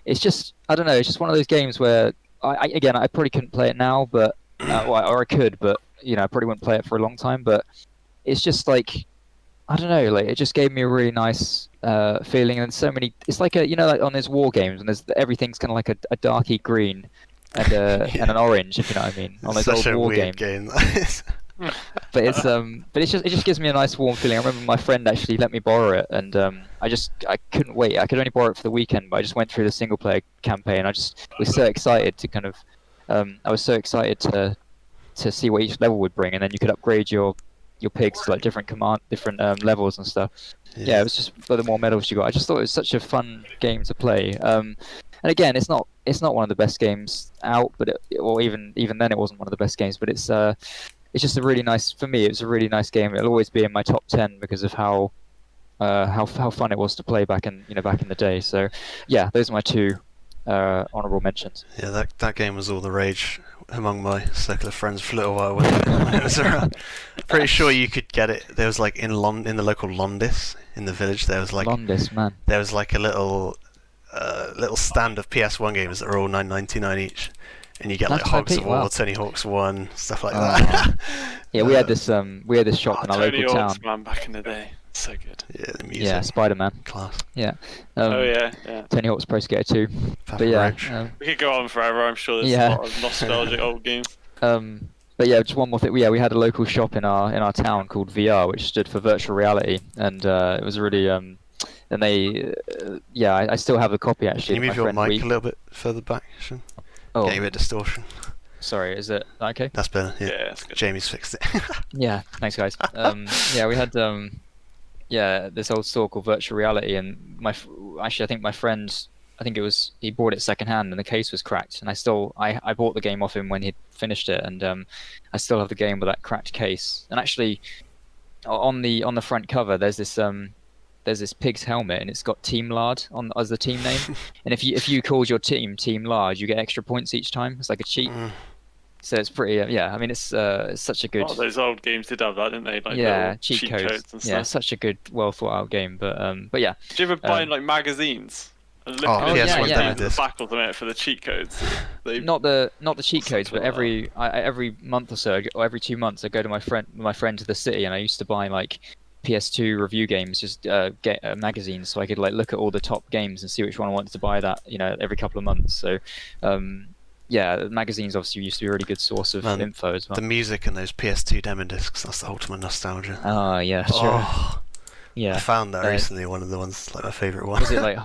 It's just, I don't know, it's just one of those games where I probably couldn't play it now, but or I could, but I probably wouldn't play it for a long time. But it's just like, I don't know, like it just gave me a really nice feeling, and so many. It's like like on those war games, and everything's kind of like a darky green and and an orange, if you know what I mean, on those Such old a war weird games. game. But it just gives me a nice warm feeling. I remember my friend actually let me borrow it, and I couldn't wait. I could only borrow it for the weekend, but I just went through the single player campaign. I just was so excited to kind of, I was so excited to see what each level would bring, and then you could upgrade your pigs to like different levels and stuff. Yeah, it was just for the more medals you got. I just thought it was such a fun game to play. And again, it's not one of the best games out, but even then it wasn't one of the best games. But it's just a really nice, for me, it was a really nice game. It'll always be in my top 10 because of how fun it was to play back in the day. So yeah, those are my two honourable mentions. Yeah, that game was all the rage among my circle of friends for a little while when it was around. Pretty sure you could get it. There was like in the local Londis in the village. There was like Londis, man. There was like a little stand of PS1 games that were all $9.99 each. And you get like Hogs of War, Tony Hawk's 1, stuff like that. Yeah, we had this shop in our Tony local Hawk's, town. Man, back in the day, so good. Yeah, the music. Yeah, Spider-Man. Class. Yeah. Yeah. Tony Hawk's Pro Skater 2. But yeah, we could go on forever. I'm sure there's a lot of nostalgic old games. But yeah, just one more thing. Yeah, we had a local shop in our town called VR, which stood for virtual reality, and it was really and they I still have a copy actually. Can you move your mic a little bit further back? Oh. Getting a bit of distortion. Sorry, is it okay? That's better. Yeah, that's good. Jamie's fixed it. Yeah, thanks guys. Yeah, we had this old store called Virtual Reality, and I think my friend I think it was he bought it secondhand and the case was cracked, and I bought the game off him when he'd finished it, and I still have the game with that cracked case. And actually, on the front cover, there's this pig's helmet, and it's got Team Lard as the team name. And if you called your team Team Lard, you get extra points each time. It's like a cheat. So it's pretty, I mean, it's such a good. Oh, those old games did have that, didn't they? Like cheat codes and stuff. Yeah, such a good, well thought out game. But yeah. Did you ever buy like magazines? And look Oh, yes, yeah. The back of them for the cheat codes. Not the cheat codes, but every month or so, or every 2 months, I go to my friend to the city, and I used to buy like PS2 review games, just get magazines, so I could like look at all the top games and see which one I wanted to buy that every couple of months. So yeah, magazines obviously used to be a really good source of info as well. The music and those PS2 demo discs, that's the ultimate nostalgia. Oh yeah, sure. Oh, yeah, I found that recently, one of the ones, like my favourite one. Was it like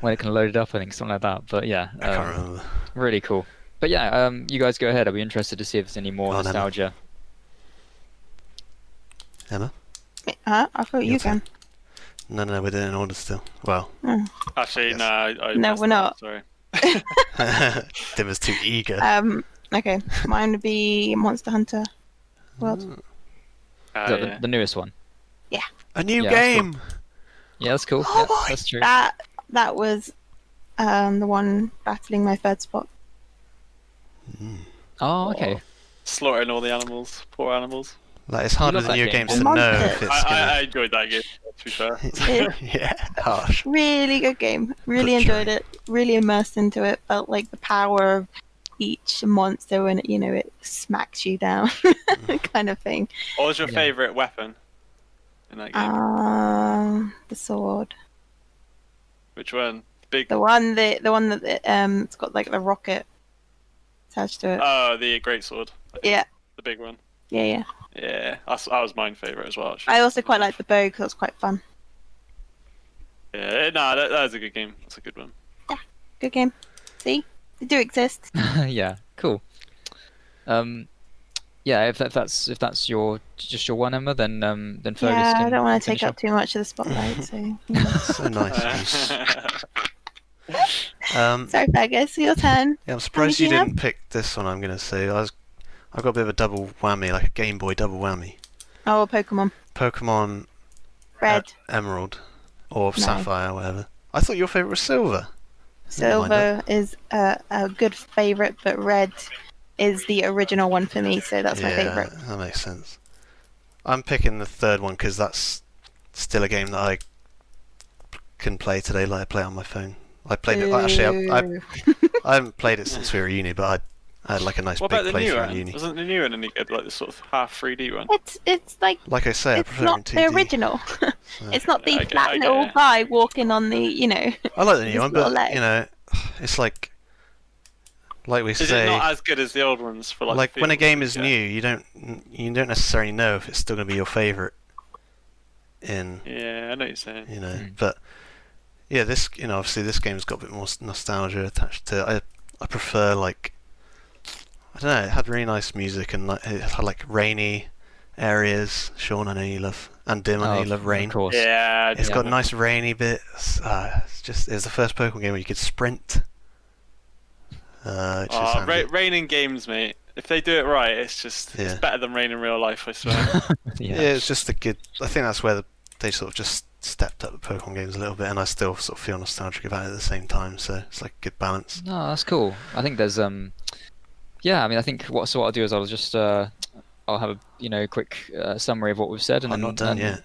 when it can load it up, I think, something like that. But yeah, I can't remember. Really cool. But yeah, you guys go ahead. I'll be interested to see if there's any more nostalgia. Emma? I thought you can. No, we're doing it in order still. Well. Actually, yes. No, we're not. Sorry. Dim was too eager. Okay, mine would be Monster Hunter World. The newest one. Yeah. A new game. That's cool. Yeah, that's cool. Oh yeah, that's true. That was the one battling my third spot. Oh, okay. Slaughtering all the animals, poor animals. Like, it's harder than new games to know if it's I enjoyed that game, to be fair. Yeah, harsh. Really good game. Really enjoyed it. Really immersed into it. Felt like the power of each monster when it swacks you down, kind of thing. What was your favourite weapon in that game? The sword. Which one? Big. The one that it's got like the rocket attached to it. Oh, the greatsword. Yeah. The big one. Yeah. Yeah, that was my favourite as well. Actually. I also quite liked the bow because it was quite fun. Yeah, that was a good game. That's a good one. Yeah, good game. See, they do exist. Yeah, cool. Yeah, if that's your one, Emma, then Fergus. Yeah, can I don't want to take up up too much of the spotlight. So. So nice. Sorry, Fergus, your turn. Yeah, I'm surprised you didn't pick this one. I'm gonna say I've got a bit of a double whammy, like a Game Boy double whammy. Oh, Pokemon. Pokemon Red. Emerald or Sapphire, whatever. I thought your favourite was Silver. Silver is a good favourite, but Red is the original one for me, so that's my favourite. Yeah, that makes sense. I'm picking the third one because that's still a game that I can play today. Like I play it on my phone. I played it. Actually, I haven't played it since we were at uni, but I had like a nice big playthrough in uni. Wasn't the new one any good? Like the sort of half 3D one. It's like I say, I prefer it in 2D. It's not the original. It's not the flat little guy walking on the I like the new one, but it's like we say. Is it not as good as the old ones for like? When a game is new, you don't necessarily know if it's still going to be your favourite. Yeah, I know what you're saying. But yeah, this obviously this game's got a bit more nostalgia attached to it. I prefer I don't know, it had really nice music and it had rainy areas. Sean, I know you love, and Dim, I know you love rain. Of course. Yeah, it's got nice rainy bits. It was the first Pokemon game where you could sprint. Raining games, mate. If they do it right, it's better than rain in real life, I swear. Yeah, it's just a good. I think that's where they sort of just stepped up the Pokemon games a little bit, and I still sort of feel nostalgic about it at the same time. So it's like a good balance. No, that's cool. I think there's yeah, I mean, I think what I'll do is I'll just I'll have a quick summary of what we've said. And I'm not done yet.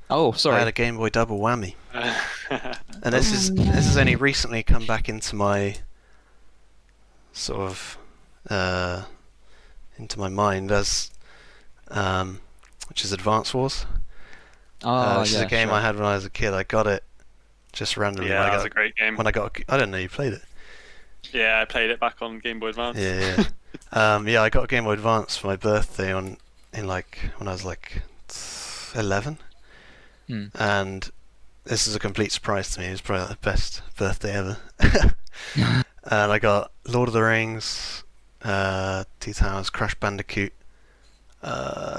Oh, sorry. I had a Game Boy double whammy, and this has only recently come back into my sort of into my mind as which is Advance Wars. Which is a game I had when I was a kid. I got it just randomly. Yeah, that was a great game. When I didn't know you played it. Yeah, I played it back on Game Boy Advance. Yeah. I got a Game Boy Advance for my birthday when I was 11. And this is a complete surprise to me. It was probably the best birthday ever. And I got Lord of the Rings, Two Towers, Crash Bandicoot,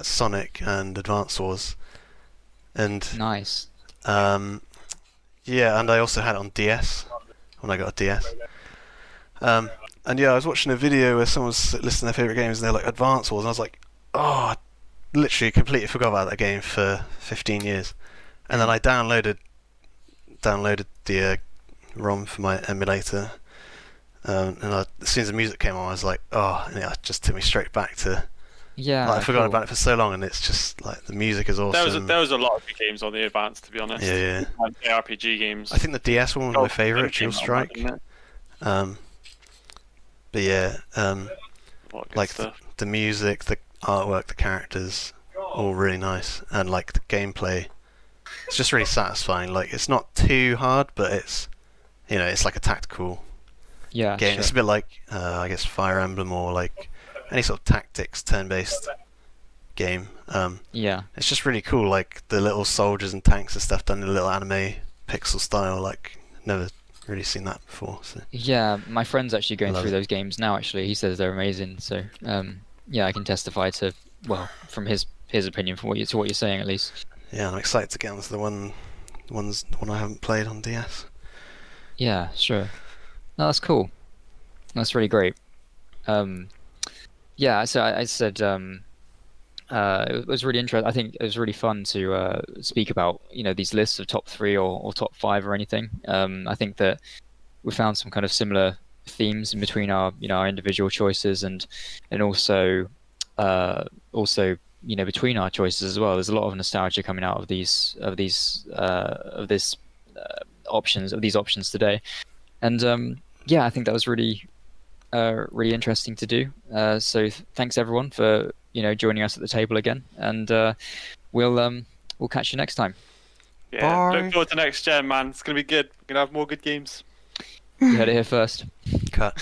Sonic, and Advance Wars. And nice. Yeah, and I also had it on DS. when I got a DS. And yeah, I was watching a video where someone was listing their favourite games, and they're like Advance Wars, and I was like, oh, I literally completely forgot about that game for 15 years. And then I downloaded the ROM for my emulator, and as soon as the music came on, I was like, oh, and it just took me straight back to. Yeah, I forgot about it for so long, and it's just like the music is awesome. There was a lot of good games on the Advance, to be honest. Yeah. Like the RPG games. I think the DS one was my favourite, Dual Strike. But yeah, like the music, the artwork, the characters, all really nice, and like the gameplay, it's just really satisfying. Like it's not too hard, but it's it's like a tactical game. Sure. It's a bit like I guess Fire Emblem or like any sort of tactics turn-based game. It's just really cool. Like the little soldiers and tanks and stuff done in a little anime pixel style. Like never really seen that before. So. Yeah, my friend's actually going through those games now. Actually, he says they're amazing. So I can testify to from his opinion from what you're saying at least. Yeah, I'm excited to get onto the one I haven't played on DS. Yeah, sure. No, that's cool. That's really great. Yeah, so I said it was really interesting. I think it was really fun to speak about these lists of top 3 or top 5 or anything. I think that we found some kind of similar themes in between our our individual choices and also between our choices as well. There's a lot of nostalgia coming out of these options today, and I think that was really interesting to do. So thanks everyone for joining us at the table again, and we'll catch you next time. Yeah, Bye. look forward to next gen, man. It's gonna be good. We're gonna have more good games. You heard it here first. Cut.